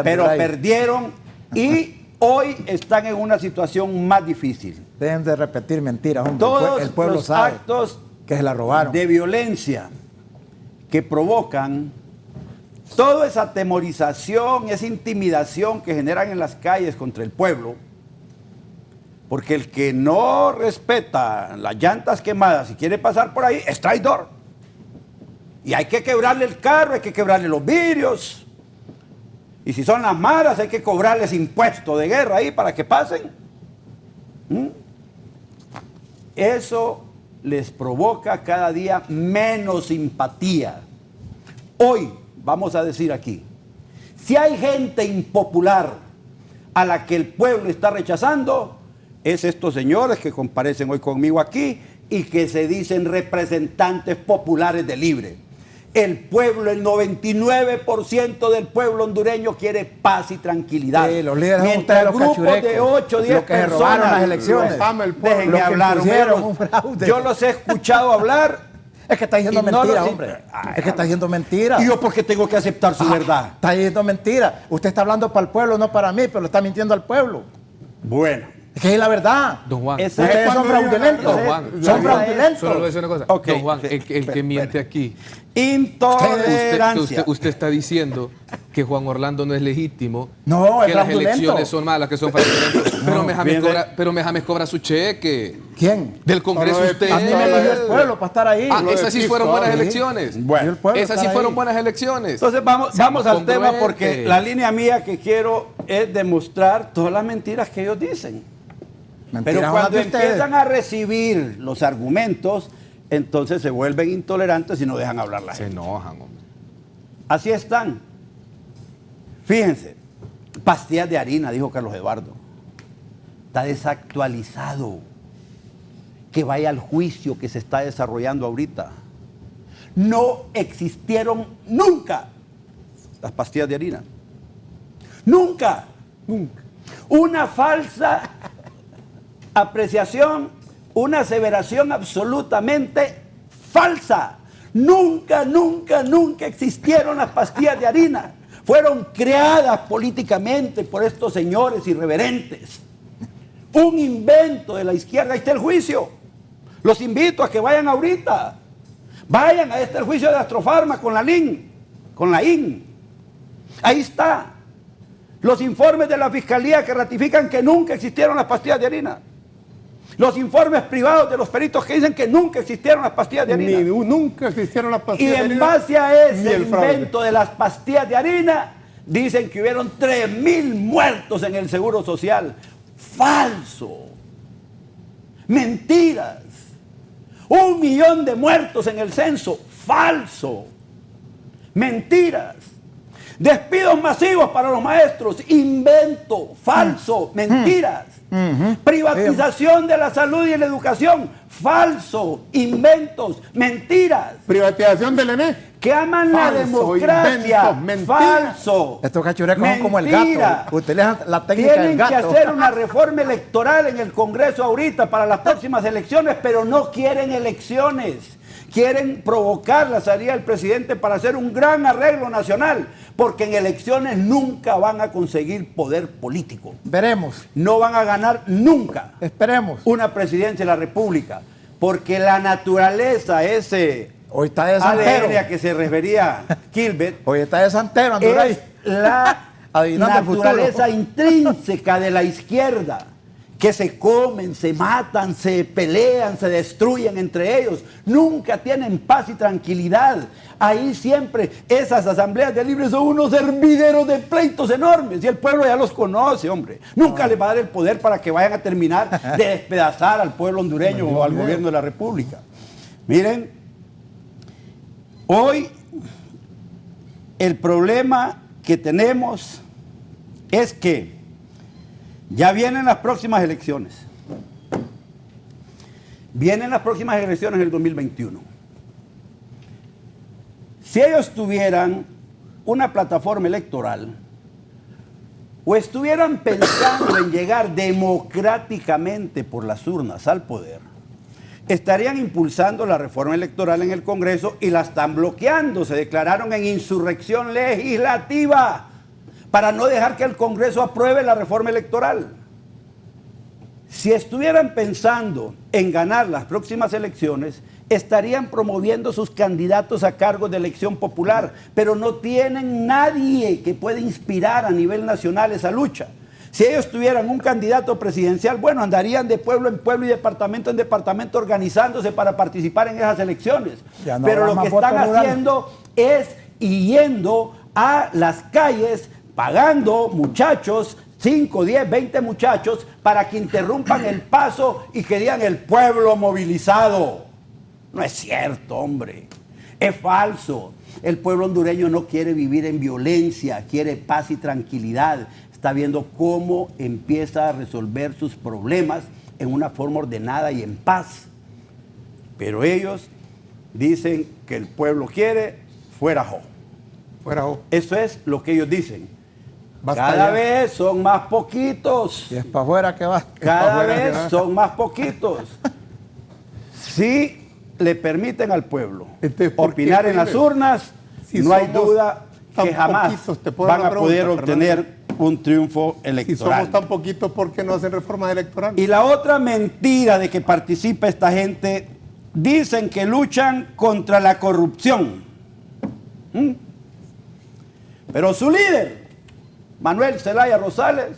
Pero perdieron y hoy están en una situación más difícil. Dejen de repetir mentiras, hombre. Todos el pueblo los sabe actos que se la robaron. De violencia que provocan, toda esa atemorización, esa intimidación que generan en las calles contra el pueblo, porque el que no respeta las llantas quemadas y quiere pasar por ahí es traidor. Y hay que quebrarle el carro, hay que quebrarle los vidrios. Y si son las maras, hay que cobrarles impuestos de guerra ahí para que pasen. Eso les provoca cada día menos simpatía. Hoy, vamos a decir aquí, si hay gente impopular a la que el pueblo está rechazando, es estos señores que comparecen hoy conmigo aquí y que se dicen representantes populares de Libre. El pueblo, el 99% del pueblo hondureño quiere paz y tranquilidad. Los líderes mientras grupos de 8 o 10 personas robaron las elecciones. Déjenme hablar, yo los he escuchado hablar. Es que está diciendo mentira, hombre. Es que está diciendo mentira. ¿Y yo por qué tengo que aceptar su verdad? Está diciendo mentira. Usted está hablando para el pueblo, no para mí, pero le está mintiendo al pueblo. Bueno. Es que es la verdad. Don Juan. Ustedes son fraudulentos. Don Juan. Son fraudulentos. Solo le voy a decir una cosa. Okay. Don Juan, el que miente aquí. Intolerancia. Usted está diciendo que Juan Orlando no es legítimo. No, que las elecciones son malas, que son fraudulentas. Pero Mejames cobra su cheque. ¿Quién? Del Congreso usted. A mí me eligió el pueblo para estar ahí. Esas sí fueron buenas elecciones. Bueno, esas sí fueron buenas elecciones. Entonces vamos al tema, porque la línea mía que quiero es demostrar todas las mentiras que ellos dicen. Pero cuando empiezan a recibir los argumentos, entonces se vuelven intolerantes y no dejan hablar la gente. Se enojan, hombre. Así están. Fíjense, pastillas de harina, dijo Carlos Eduardo. Está desactualizado. Que vaya al juicio que se está desarrollando ahorita. No existieron nunca las pastillas de harina. Nunca. Nunca. Una falsa apreciación, una aseveración absolutamente falsa. Nunca, nunca, nunca existieron las pastillas de harina. Fueron creadas políticamente por estos señores irreverentes. Un invento de la izquierda. Ahí está el juicio. Los invito a que vayan ahorita. Vayan, ahí está el juicio de Astrofarma con la LIN, con la IN. Ahí está. Los informes de la Fiscalía que ratifican que nunca existieron las pastillas de harina. Los informes privados de los peritos que dicen que nunca existieron las pastillas de harina. Nunca existieron las pastillas de harina. Y en base a ese invento de las pastillas de harina, dicen que hubieron 3,000 muertos en el Seguro Social. Falso. Mentiras. 1 millón de muertos en el censo. Falso. Mentiras. Despidos masivos para los maestros. Invento. Falso. Mentiras. Privatización de la salud y la educación. Falso. Inventos. Mentiras. Privatización del ENE. Que aman la democracia. Falso. Estos cachurecos son como el gato. Utilizan la técnica del Tienen gato. que hacer una reforma electoral en el Congreso ahorita para las próximas elecciones, pero no quieren elecciones. quieren provocar la salida del presidente para hacer un gran arreglo nacional, porque en elecciones nunca van a conseguir poder político. Veremos. No van a ganar nunca. Esperemos. Una presidencia de la República, porque la naturaleza, ese hoy está de santero, ADN a que se refería Kilbert, hoy está de santero, Anduray. Es la naturaleza intrínseca de la izquierda, que se comen, se matan, se pelean, se destruyen entre ellos, nunca tienen paz y tranquilidad. Ahí siempre esas asambleas de libres son unos hervideros de pleitos enormes y el pueblo ya los conoce, hombre. Nunca les va a dar el poder para que vayan a terminar de despedazar al pueblo hondureño o al gobierno de la República. Miren, hoy el problema que tenemos es que ya vienen las próximas elecciones. Vienen las próximas elecciones en el 2021. Si ellos tuvieran una plataforma electoral o estuvieran pensando en llegar democráticamente por las urnas al poder, estarían impulsando la reforma electoral en el Congreso y la están bloqueando. Se declararon en insurrección legislativa para no dejar que el Congreso apruebe la reforma electoral. Si estuvieran pensando en ganar las próximas elecciones, estarían promoviendo sus candidatos a cargos de elección popular, pero no tienen nadie que pueda inspirar a nivel nacional esa lucha. Si ellos tuvieran un candidato presidencial, bueno, andarían de pueblo en pueblo y departamento en departamento organizándose para participar en esas elecciones. No, pero lo que están haciendo es yendo a las calles, pagando muchachos, 5, 10, 20 muchachos, para que interrumpan el paso y que digan el pueblo movilizado. No es cierto, hombre. Es falso. El pueblo hondureño no quiere vivir en violencia, quiere paz y tranquilidad. Está viendo cómo empieza a resolver sus problemas en una forma ordenada y en paz. Pero ellos dicen que el pueblo quiere fuera jo. Fuera jo. Eso es lo que ellos dicen. Cada vez son más poquitos. Y es para afuera que va. Cada vez son más poquitos. Si le permiten al pueblo opinar en las urnas, no hay duda que jamás van a poder obtener un triunfo electoral. Si somos tan poquitos, ¿por qué no hacen reformas electorales? Y la otra mentira de que participa esta gente, dicen que luchan contra la corrupción. Pero su líder, Manuel Zelaya Rosales,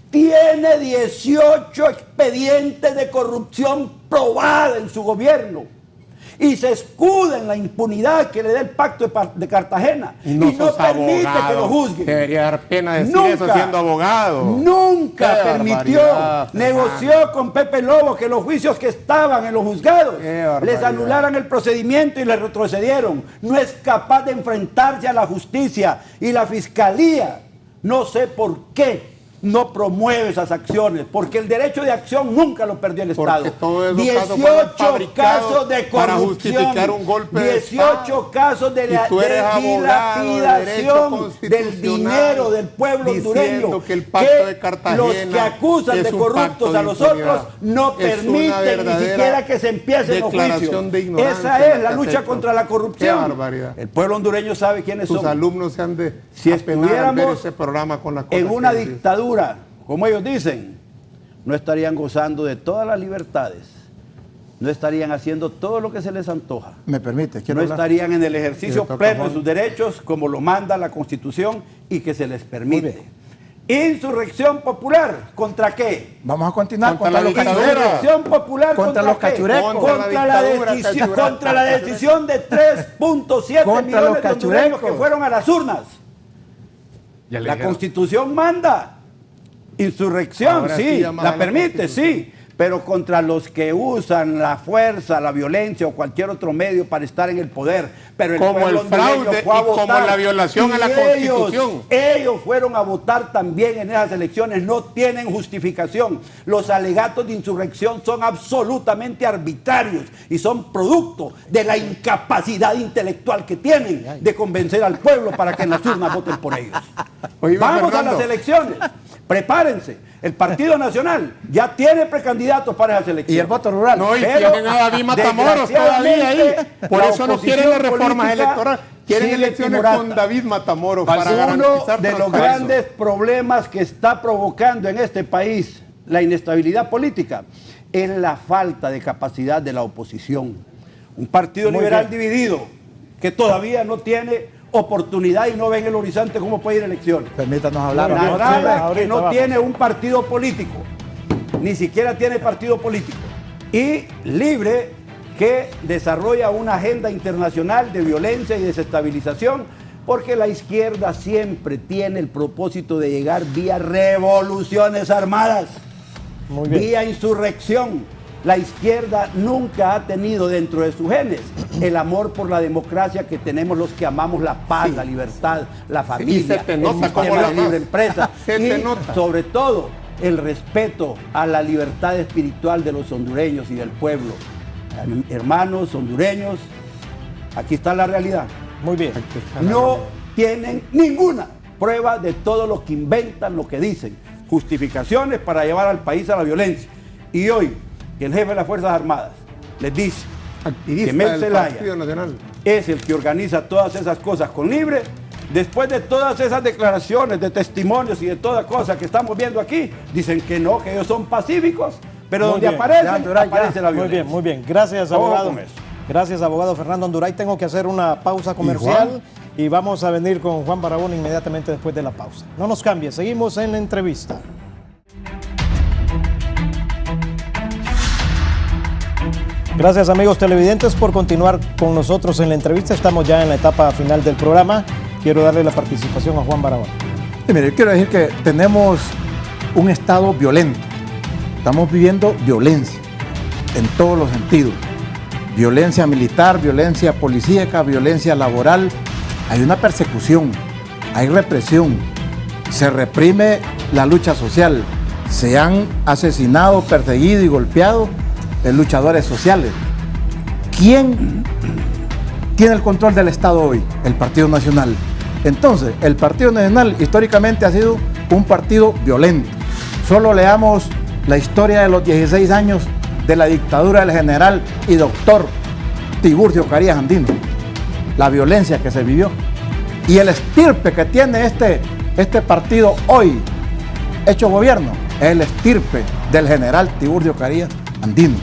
tiene 18 expedientes de corrupción probada en su gobierno y se escuda en la impunidad que le da el Pacto de Cartagena y no permite que lo juzguen. Debería dar pena decir eso siendo abogado. Nunca permitió, negoció con Pepe Lobo que los juicios que estaban en los juzgados les anularan el procedimiento y le retrocedieron. No es capaz de enfrentarse a la justicia y la fiscalía. No sé por qué no promueve esas acciones, porque el derecho de acción nunca lo perdió el Estado. 18 casos de corrupción, para justificar un golpe 18 casos de dilapidación del dinero del pueblo hondureño, que el Pacto de Cartagena, los que acusan de corruptos a los otros no permiten ni siquiera que se empiecen los juicios. Esa es la lucha contra la corrupción. El pueblo hondureño sabe quiénes son. Sus alumnos se han de si estuviéramos ese programa con la en una dictadura, como ellos dicen, no estarían gozando de todas las libertades, no estarían haciendo todo lo que se les antoja. Me permite, no estarían en el ejercicio pleno de sus derechos como lo manda la Constitución y que se les permite. Insurrección popular, ¿contra qué? Vamos a continuar contra los cachurecos. Insurrección popular contra los cachurecos. Contra la decisión de 3.7 millones de hondureños que fueron a las urnas. La Constitución manda. Insurrección, ahora sí, la permite, sí, pero contra los que usan la fuerza, la violencia o cualquier otro medio para estar en el poder. Pero como el fraude fue a votar, como la violación a la Constitución. Ellos fueron a votar también en esas elecciones, no tienen justificación. Los alegatos de insurrección son absolutamente arbitrarios y son producto de la incapacidad intelectual que tienen de convencer al pueblo para que en las urnas voten por ellos. Vamos a las elecciones. Prepárense. El Partido Nacional ya tiene precandidatos para esa elección. Y el voto rural. No, y tienen a David Matamoros todavía ahí. Por eso no quieren las reformas electorales. Quieren elecciones con David Matamoros para garantizar uno de los grandes problemas que está provocando en este país la inestabilidad política es la falta de capacidad de la oposición. Un partido liberal dividido que todavía no tiene oportunidad y no ve en el horizonte cómo puede ir a elecciones. Permítanos hablar. Que no tiene un partido político, ni siquiera tiene partido político. Y Libre, que desarrolla una agenda internacional de violencia y desestabilización, porque la izquierda siempre tiene el propósito de llegar vía revoluciones armadas, vía insurrección. La izquierda nunca ha tenido dentro de sus genes el amor por la democracia que tenemos los que amamos la paz, la libertad, la familia, se te nota el como sistema la de libre empresa y sobre todo el respeto a la libertad espiritual de los hondureños y del pueblo. Hermanos hondureños, aquí está la realidad. Muy bien. No tienen ninguna prueba de todo lo que inventan, lo que dicen. Justificaciones para llevar al país a la violencia. Y hoy, que el jefe de las Fuerzas Armadas les dice que Mel Zelaya es el que organiza todas esas cosas con Libre, después de todas esas declaraciones, de testimonios y de toda cosa que estamos viendo aquí, dicen que no, que ellos son pacíficos, pero muy donde bien. aparece la violencia. Muy bien. Gracias, abogado. Gracias, abogado Fernando Anduray. Tengo que hacer una pausa comercial y vamos a venir con Juan Barahona inmediatamente después de la pausa. No nos cambie, seguimos en la entrevista. Gracias, amigos televidentes, por continuar con nosotros en la entrevista. Estamos ya en la etapa final del programa. Quiero darle la participación a Juan Barahona. Sí, mire, quiero decir que tenemos un estado violento. Estamos viviendo violencia en todos los sentidos. Violencia militar, violencia policíaca, violencia laboral. Hay una persecución, hay represión. Se reprime la lucha social. Se han asesinado, perseguido y golpeado luchadores sociales. ¿Quién tiene el control del Estado hoy? El Partido Nacional. Entonces, el Partido Nacional históricamente ha sido un partido violento. Solo leamos la historia de los 16 años de la dictadura del general y doctor Tiburcio Carías Andino. La violencia que se vivió. Y el estirpe que tiene este partido hoy, hecho gobierno, es el estirpe del general Tiburcio Carías Andino.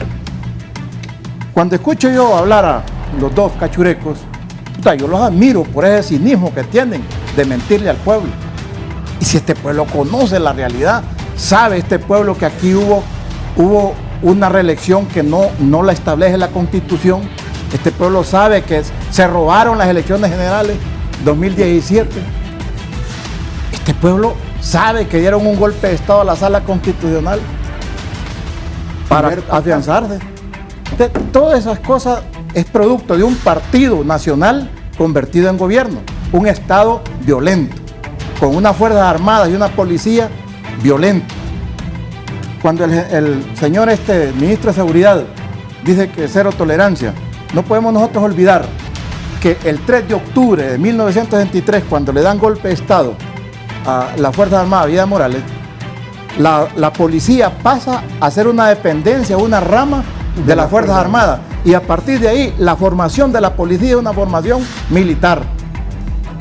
Cuando escucho yo hablar a los dos cachurecos, yo los admiro por ese cinismo que tienen de mentirle al pueblo. Y si este pueblo conoce la realidad, sabe este pueblo que aquí hubo una reelección que no la establece la Constitución. Este pueblo sabe que se robaron las elecciones generales 2017. Este pueblo sabe que dieron un golpe de Estado a la Sala Constitucional para afianzarse. Todas esas cosas es producto de un partido nacional convertido en gobierno, un Estado violento, con unas fuerzas armadas y una policía violenta. Cuando el señor ministro de Seguridad dice que cero tolerancia, no podemos nosotros olvidar que el 3 de octubre de 1963, cuando le dan golpe de Estado a las Fuerzas Armadas Vida Morales, la policía pasa a ser una dependencia, una rama de las Fuerzas Armadas, y a partir de ahí la formación de la policía es una formación militar.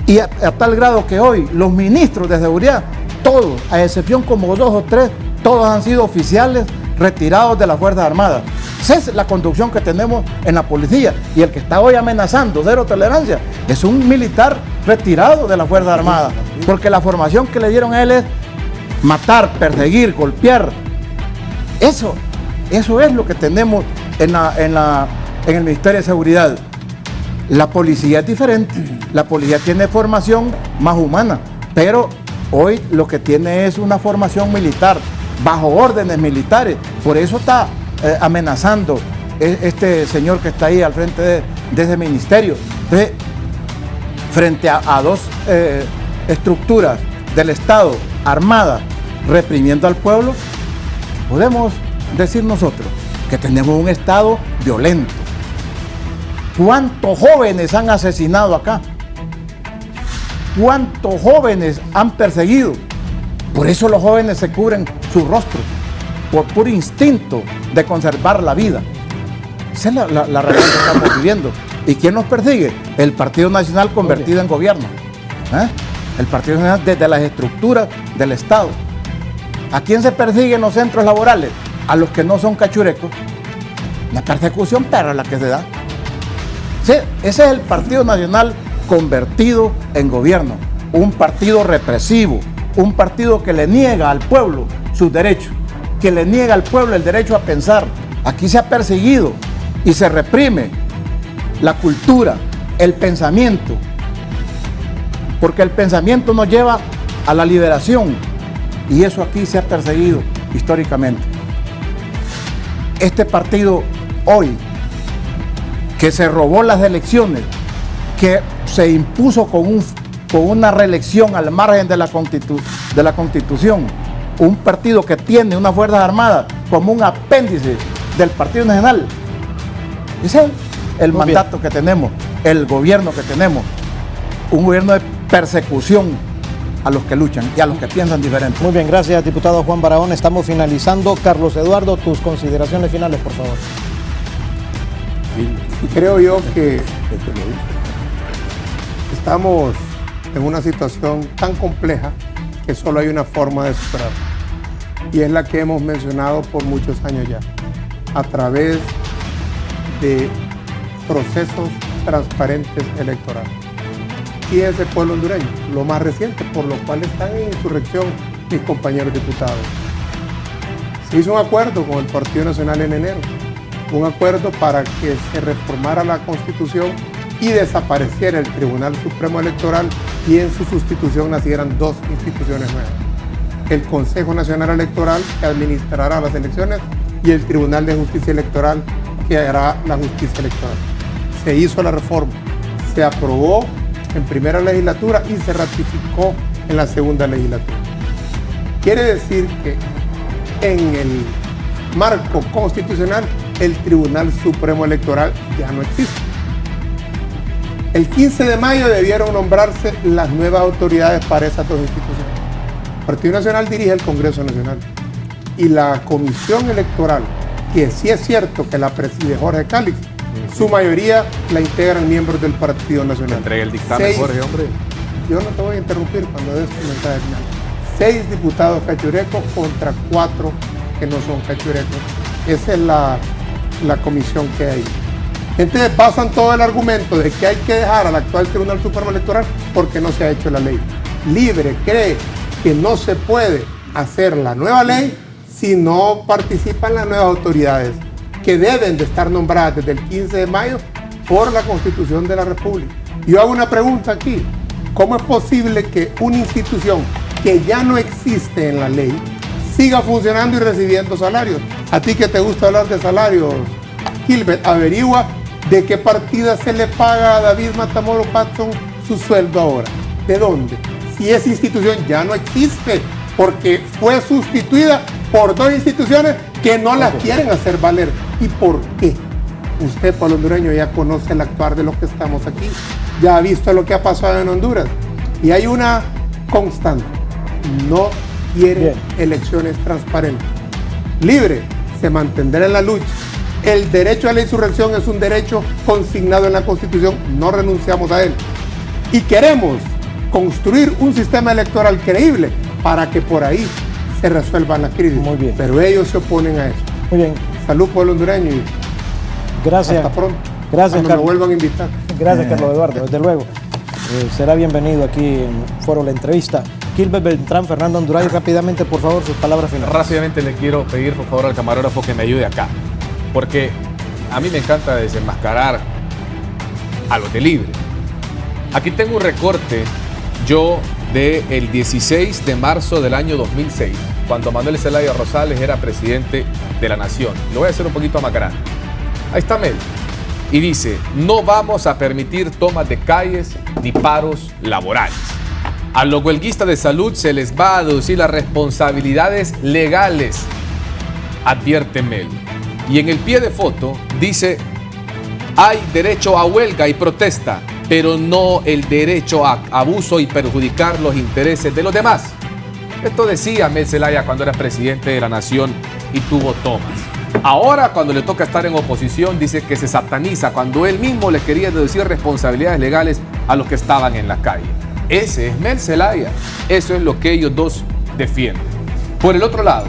Y a tal grado que hoy los ministros de seguridad, todos, a excepción como 2 o 3, todos han sido oficiales retirados de las Fuerzas Armadas. Esa es la conducción que tenemos en la policía, y el que está hoy amenazando cero tolerancia es un militar retirado de las Fuerzas Armadas, porque la formación que le dieron a él es matar, perseguir, golpear. Eso es lo que tenemos en el Ministerio de Seguridad. La policía es diferente, la policía tiene formación más humana, pero hoy lo que tiene es una formación militar, bajo órdenes militares. Por eso está amenazando este señor que está ahí al frente de ese ministerio. Entonces, frente a dos estructuras del Estado armadas reprimiendo al pueblo, podemos decir nosotros que tenemos un Estado violento. ¿Cuántos jóvenes han asesinado acá? ¿Cuántos jóvenes han perseguido? Por eso los jóvenes se cubren su rostro, por puro instinto de conservar la vida. Esa es la realidad que estamos viviendo. ¿Y quién nos persigue? El Partido Nacional convertido en gobierno. El Partido Nacional desde las estructuras del Estado. ¿A quién se persigue en los centros laborales? A los que no son cachurecos. La persecución perra la que se da. Sí, ese es el Partido Nacional convertido en gobierno. Un partido represivo, un partido que le niega al pueblo sus derechos, que le niega al pueblo el derecho a pensar. Aquí se ha perseguido y se reprime la cultura, el pensamiento, porque el pensamiento nos lleva a la liberación y eso aquí se ha perseguido históricamente. Este partido hoy, que se robó las elecciones, que se impuso con una reelección al margen de la Constitución, un partido que tiene unas Fuerzas Armadas como un apéndice del Partido Nacional. Ese es el mandato que tenemos, el gobierno que tenemos, un gobierno de persecución a los que luchan y a los que piensan diferente. Muy bien, gracias, diputado Juan Barahona. Estamos finalizando. Carlos Eduardo, tus consideraciones finales, por favor. Creo yo que estamos en una situación tan compleja que solo hay una forma de superarla, y es la que hemos mencionado por muchos años ya, a través de procesos transparentes electorales. Y ese pueblo hondureño, lo más reciente, por lo cual están en insurrección mis compañeros diputados. Se hizo un acuerdo con el Partido Nacional en enero, un acuerdo para que se reformara la Constitución y desapareciera el Tribunal Supremo Electoral y en su sustitución nacieran dos instituciones nuevas: el Consejo Nacional Electoral, que administrará las elecciones, y el Tribunal de Justicia Electoral, que hará la justicia electoral. Se hizo la reforma, se aprobó en primera legislatura y se ratificó en la segunda legislatura. Quiere decir que en el marco constitucional el Tribunal Supremo Electoral ya no existe. El 15 de mayo debieron nombrarse las nuevas autoridades para esas dos instituciones. El Partido Nacional dirige el Congreso Nacional y la Comisión Electoral, que sí es cierto que la preside Jorge Cálix, su mayoría la integran miembros del Partido Nacional. Entrega el dictamen, Jorge, hombre. Yo no te voy a interrumpir cuando des tu mensaje final. 6 diputados cachurecos contra 4 que no son cachurecos. Esa es la comisión que hay. Entonces basan todo el argumento de que hay que dejar al actual Tribunal Supremo Electoral porque no se ha hecho la ley. Libre cree que no se puede hacer la nueva ley si no participan las nuevas autoridades, que deben de estar nombradas desde el 15 de mayo por la Constitución de la República. Yo hago una pregunta aquí: ¿cómo es posible que una institución que ya no existe en la ley siga funcionando y recibiendo salarios? A ti que te gusta hablar de salarios, Gilbert, averigua de qué partida se le paga a David Matamoros Patton su sueldo ahora. ¿De dónde? Si esa institución ya no existe, porque fue sustituida por dos instituciones que no la quieren hacer valer. ¿Y por qué? Usted, pueblo hondureño, ya conoce el actuar de los que estamos aquí, ya ha visto lo que ha pasado en Honduras, y hay una constante: no quiere elecciones transparentes. Libre se mantendrá en la lucha. El derecho a la insurrección es un derecho consignado en la Constitución, no renunciamos a él. Y queremos construir un sistema electoral creíble para que por ahí se resuelvan las crisis. Muy bien. Pero ellos se oponen a eso. Muy bien. Salud, pueblo hondureño, y gracias. hasta pronto. Gracias, cuando Carlos. me vuelvan a invitar. Gracias, Carlos Eduardo, desde luego. Será bienvenido aquí en Foro La Entrevista. Gilbert Beltrán, Fernando Anduray, rápidamente, por favor, sus palabras finales. Rápidamente le quiero pedir, por favor, al camarógrafo que me ayude acá, porque a mí me encanta desenmascarar a los de Libre. Aquí tengo un recorte yo del 16 de marzo del año 2006, cuando Manuel Zelaya Rosales era presidente de la Nación. Lo voy a hacer un poquito más grande. Ahí está Mel. Y dice: no vamos a permitir tomas de calles ni paros laborales. A los huelguistas de salud se les va a deducir las responsabilidades legales, advierte Mel. Y en el pie de foto dice: hay derecho a huelga y protesta, pero no el derecho a abuso y perjudicar los intereses de los demás. Esto decía Mel Zelaya cuando era presidente de la nación y tuvo tomas. Ahora, cuando le toca estar en oposición, dice que se sataniza cuando él mismo le quería deducir responsabilidades legales a los que estaban en la calle. Ese es Mel Zelaya. Eso es lo que ellos dos defienden. Por el otro lado,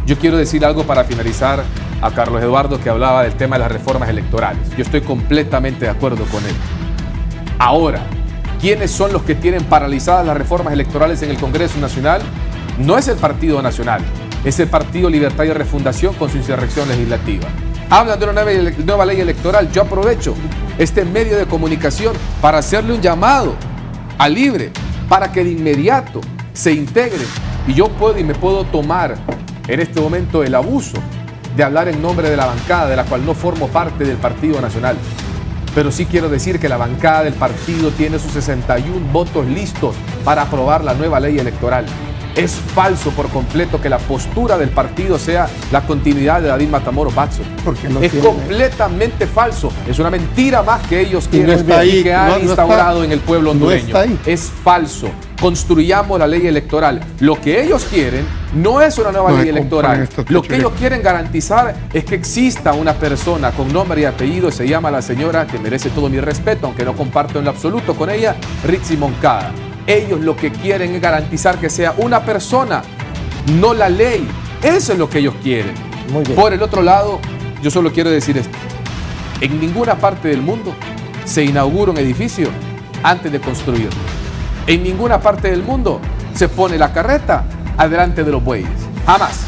yo quiero decir algo para finalizar a Carlos Eduardo, que hablaba del tema de las reformas electorales. Yo estoy completamente de acuerdo con él. Ahora, ¿quiénes son los que tienen paralizadas las reformas electorales en el Congreso Nacional? No es el Partido Nacional, es el Partido Libertad y Refundación con su insurrección legislativa. Hablan de una nueva ley electoral. Yo aprovecho este medio de comunicación para hacerle un llamado a Libre para que de inmediato se integre. Y yo puedo y me puedo tomar en este momento el abuso de hablar en nombre de la bancada, de la cual no formo parte del Partido Nacional. Pero sí quiero decir que la bancada del partido tiene sus 61 votos listos para aprobar la nueva ley electoral. Es falso por completo que la postura del partido sea la continuidad de David Matamoros Watson. Es completamente falso. Es una mentira más que ellos quieren y que han instaurado en el pueblo hondureño. Es falso. Construyamos la ley electoral. Lo que ellos quieren no es una nueva ley electoral. Lo que ellos quieren garantizar es que exista una persona con nombre y apellido. Se llama la señora, que merece todo mi respeto, aunque no comparto en lo absoluto con ella, Ritzy Moncada. Ellos lo que quieren es garantizar que sea una persona, no la ley. Eso es lo que ellos quieren. Muy bien. Por el otro lado, yo solo quiero decir esto. En ninguna parte del mundo se inaugura un edificio antes de construirlo. En ninguna parte del mundo se pone la carreta adelante de los bueyes. Jamás.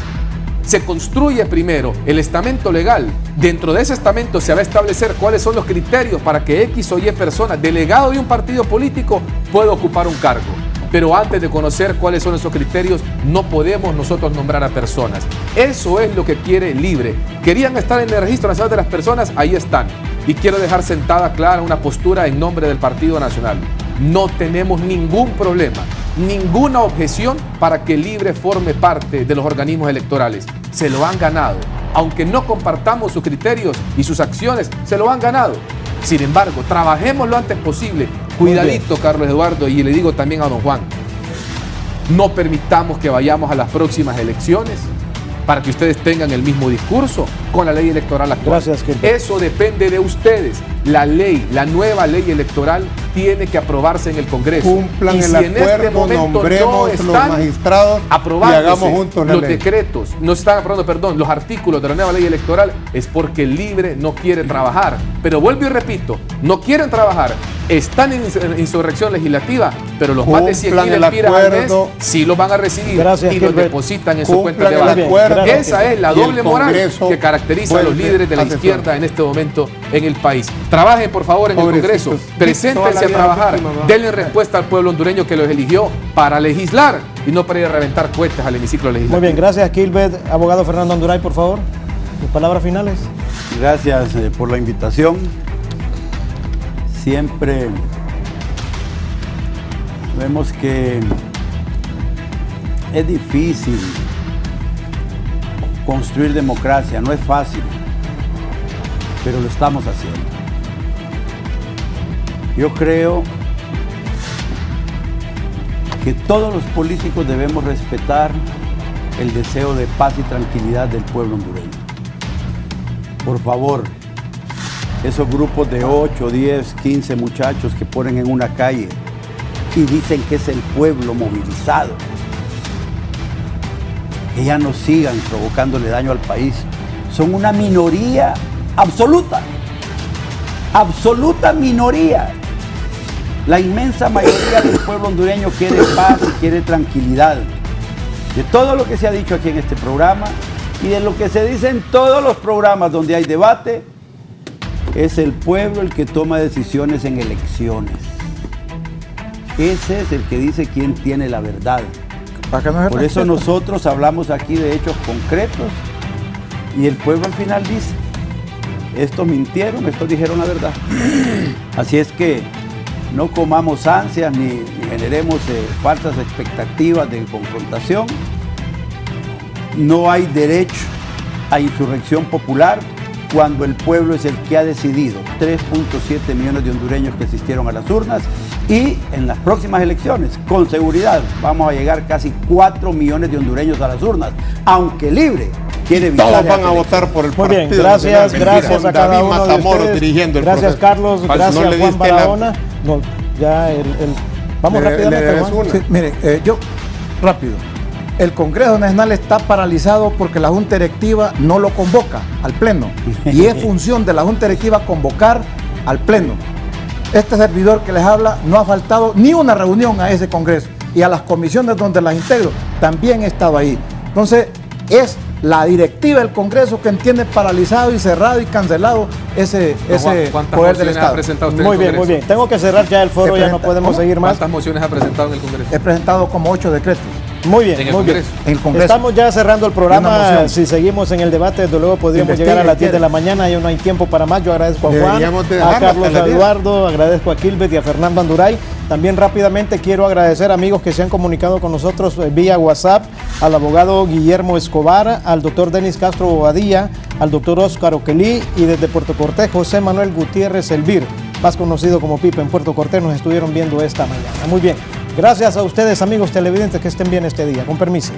Se construye primero el estamento legal. Dentro de ese estamento se va a establecer cuáles son los criterios para que X o Y persona, delegado de un partido político, pueda ocupar un cargo. Pero antes de conocer cuáles son esos criterios, no podemos nosotros nombrar a personas. Eso es lo que quiere Libre. Querían estar en el registro nacional de las personas, ahí están. Y quiero dejar sentada clara una postura en nombre del Partido Nacional. No tenemos ningún problema, ninguna objeción para que Libre forme parte de los organismos electorales. Se lo han ganado. Aunque no compartamos sus criterios y sus acciones, se lo han ganado. Sin embargo, trabajemos lo antes posible. Cuidadito, Carlos Eduardo, y le digo también a don Juan, no permitamos que vayamos a las próximas elecciones para que ustedes tengan el mismo discurso con la ley electoral actual. Gracias, eso depende de ustedes. La ley, la nueva ley electoral tiene que aprobarse en el Congreso. Cumplan y si el en este acuerdo, momento nombremos no los están magistrados y hagamos juntos la los ley. decretos, no están aprobando, perdón, los artículos de la nueva ley electoral, es porque Libre no quiere trabajar. Pero vuelvo y repito, no quieren trabajar, están en insurrección legislativa, pero los más de 100,000 lempiras al mes sí los van a recibir y los depositan en su cuenta de banco. Esa es la doble moral que caracteriza a los líderes de la izquierda en este momento en el país. Trabajen por favor en el Congreso, preséntense a trabajar, denle respuesta al pueblo hondureño que los eligió para legislar y no para ir a reventar cohetes al hemiciclo legislativo. Muy bien, gracias Kilbert. Abogado Fernando Anduray, por favor, sus palabras finales. Gracias por la invitación. Siempre vemos que es difícil construir democracia, no es fácil, pero lo estamos haciendo. Yo creo que todos los políticos debemos respetar el deseo de paz y tranquilidad del pueblo hondureño. Por favor, esos grupos de 8, 10, 15 muchachos que ponen en una calle y dicen que es el pueblo movilizado, que ya no sigan provocándole daño al país. Son una minoría absoluta, absoluta minoría. La inmensa mayoría del pueblo hondureño quiere paz y quiere tranquilidad. De todo lo que se ha dicho aquí en este programa y de lo que se dice en todos los programas donde hay debate, es el pueblo el que toma decisiones en elecciones. Ese es el que dice quién tiene la verdad. Por eso nosotros hablamos aquí de hechos concretos y el pueblo al final dice, estos mintieron, estos dijeron la verdad. Así es que no comamos ansias ni generemos falsas expectativas de confrontación. No hay derecho a insurrección popular cuando el pueblo es el que ha decidido. 3.7 millones de hondureños que asistieron a las urnas y en las próximas elecciones, con seguridad, vamos a llegar casi 4 millones de hondureños a las urnas, aunque Libre quiere evitar. Todos van a votar por el Muy partido. bien, gracias a cada David uno de Matamoros ustedes. dirigiendo el Gracias, proceso. Carlos, No gracias, le Juan diste Barahona. No, ya vamos rápidamente, Juan. Sí, mire, yo, rápido. El Congreso Nacional está paralizado porque la Junta Directiva no lo convoca al Pleno. Y es función de la Junta Directiva convocar al Pleno. Este servidor que les habla no ha faltado ni una reunión a ese Congreso. Y a las comisiones donde las integro también he estado ahí. Entonces, es la directiva del Congreso que tiene paralizado y cerrado y cancelado ese poder del Estado. Muy bien, muy bien. Tengo que cerrar ya el foro, ya no podemos seguir más. ¿Cuántas mociones ha presentado en el Congreso? He presentado como 8 decretos. Muy bien, ¿En el muy bien. Congreso? En el Congreso. Estamos ya cerrando el Y una programa. moción. Si seguimos en el debate, desde luego podríamos Investigue, llegar a las 10 de quiere. la mañana. Ya no hay tiempo para más. Yo agradezco a Juan, Deberíamos de a dejarlo Carlos hasta las 10. Eduardo, agradezco a Kilbert y a Fernando Anduray. También rápidamente quiero agradecer a amigos que se han comunicado con nosotros vía WhatsApp, al abogado Guillermo Escobar, al doctor Denis Castro Bobadilla, al doctor Óscar Oquelí y desde Puerto Cortés, José Manuel Gutiérrez Elvir, más conocido como Pipe en Puerto Cortés, nos estuvieron viendo esta mañana. Muy bien, gracias a ustedes amigos televidentes, que estén bien este día. Con permiso.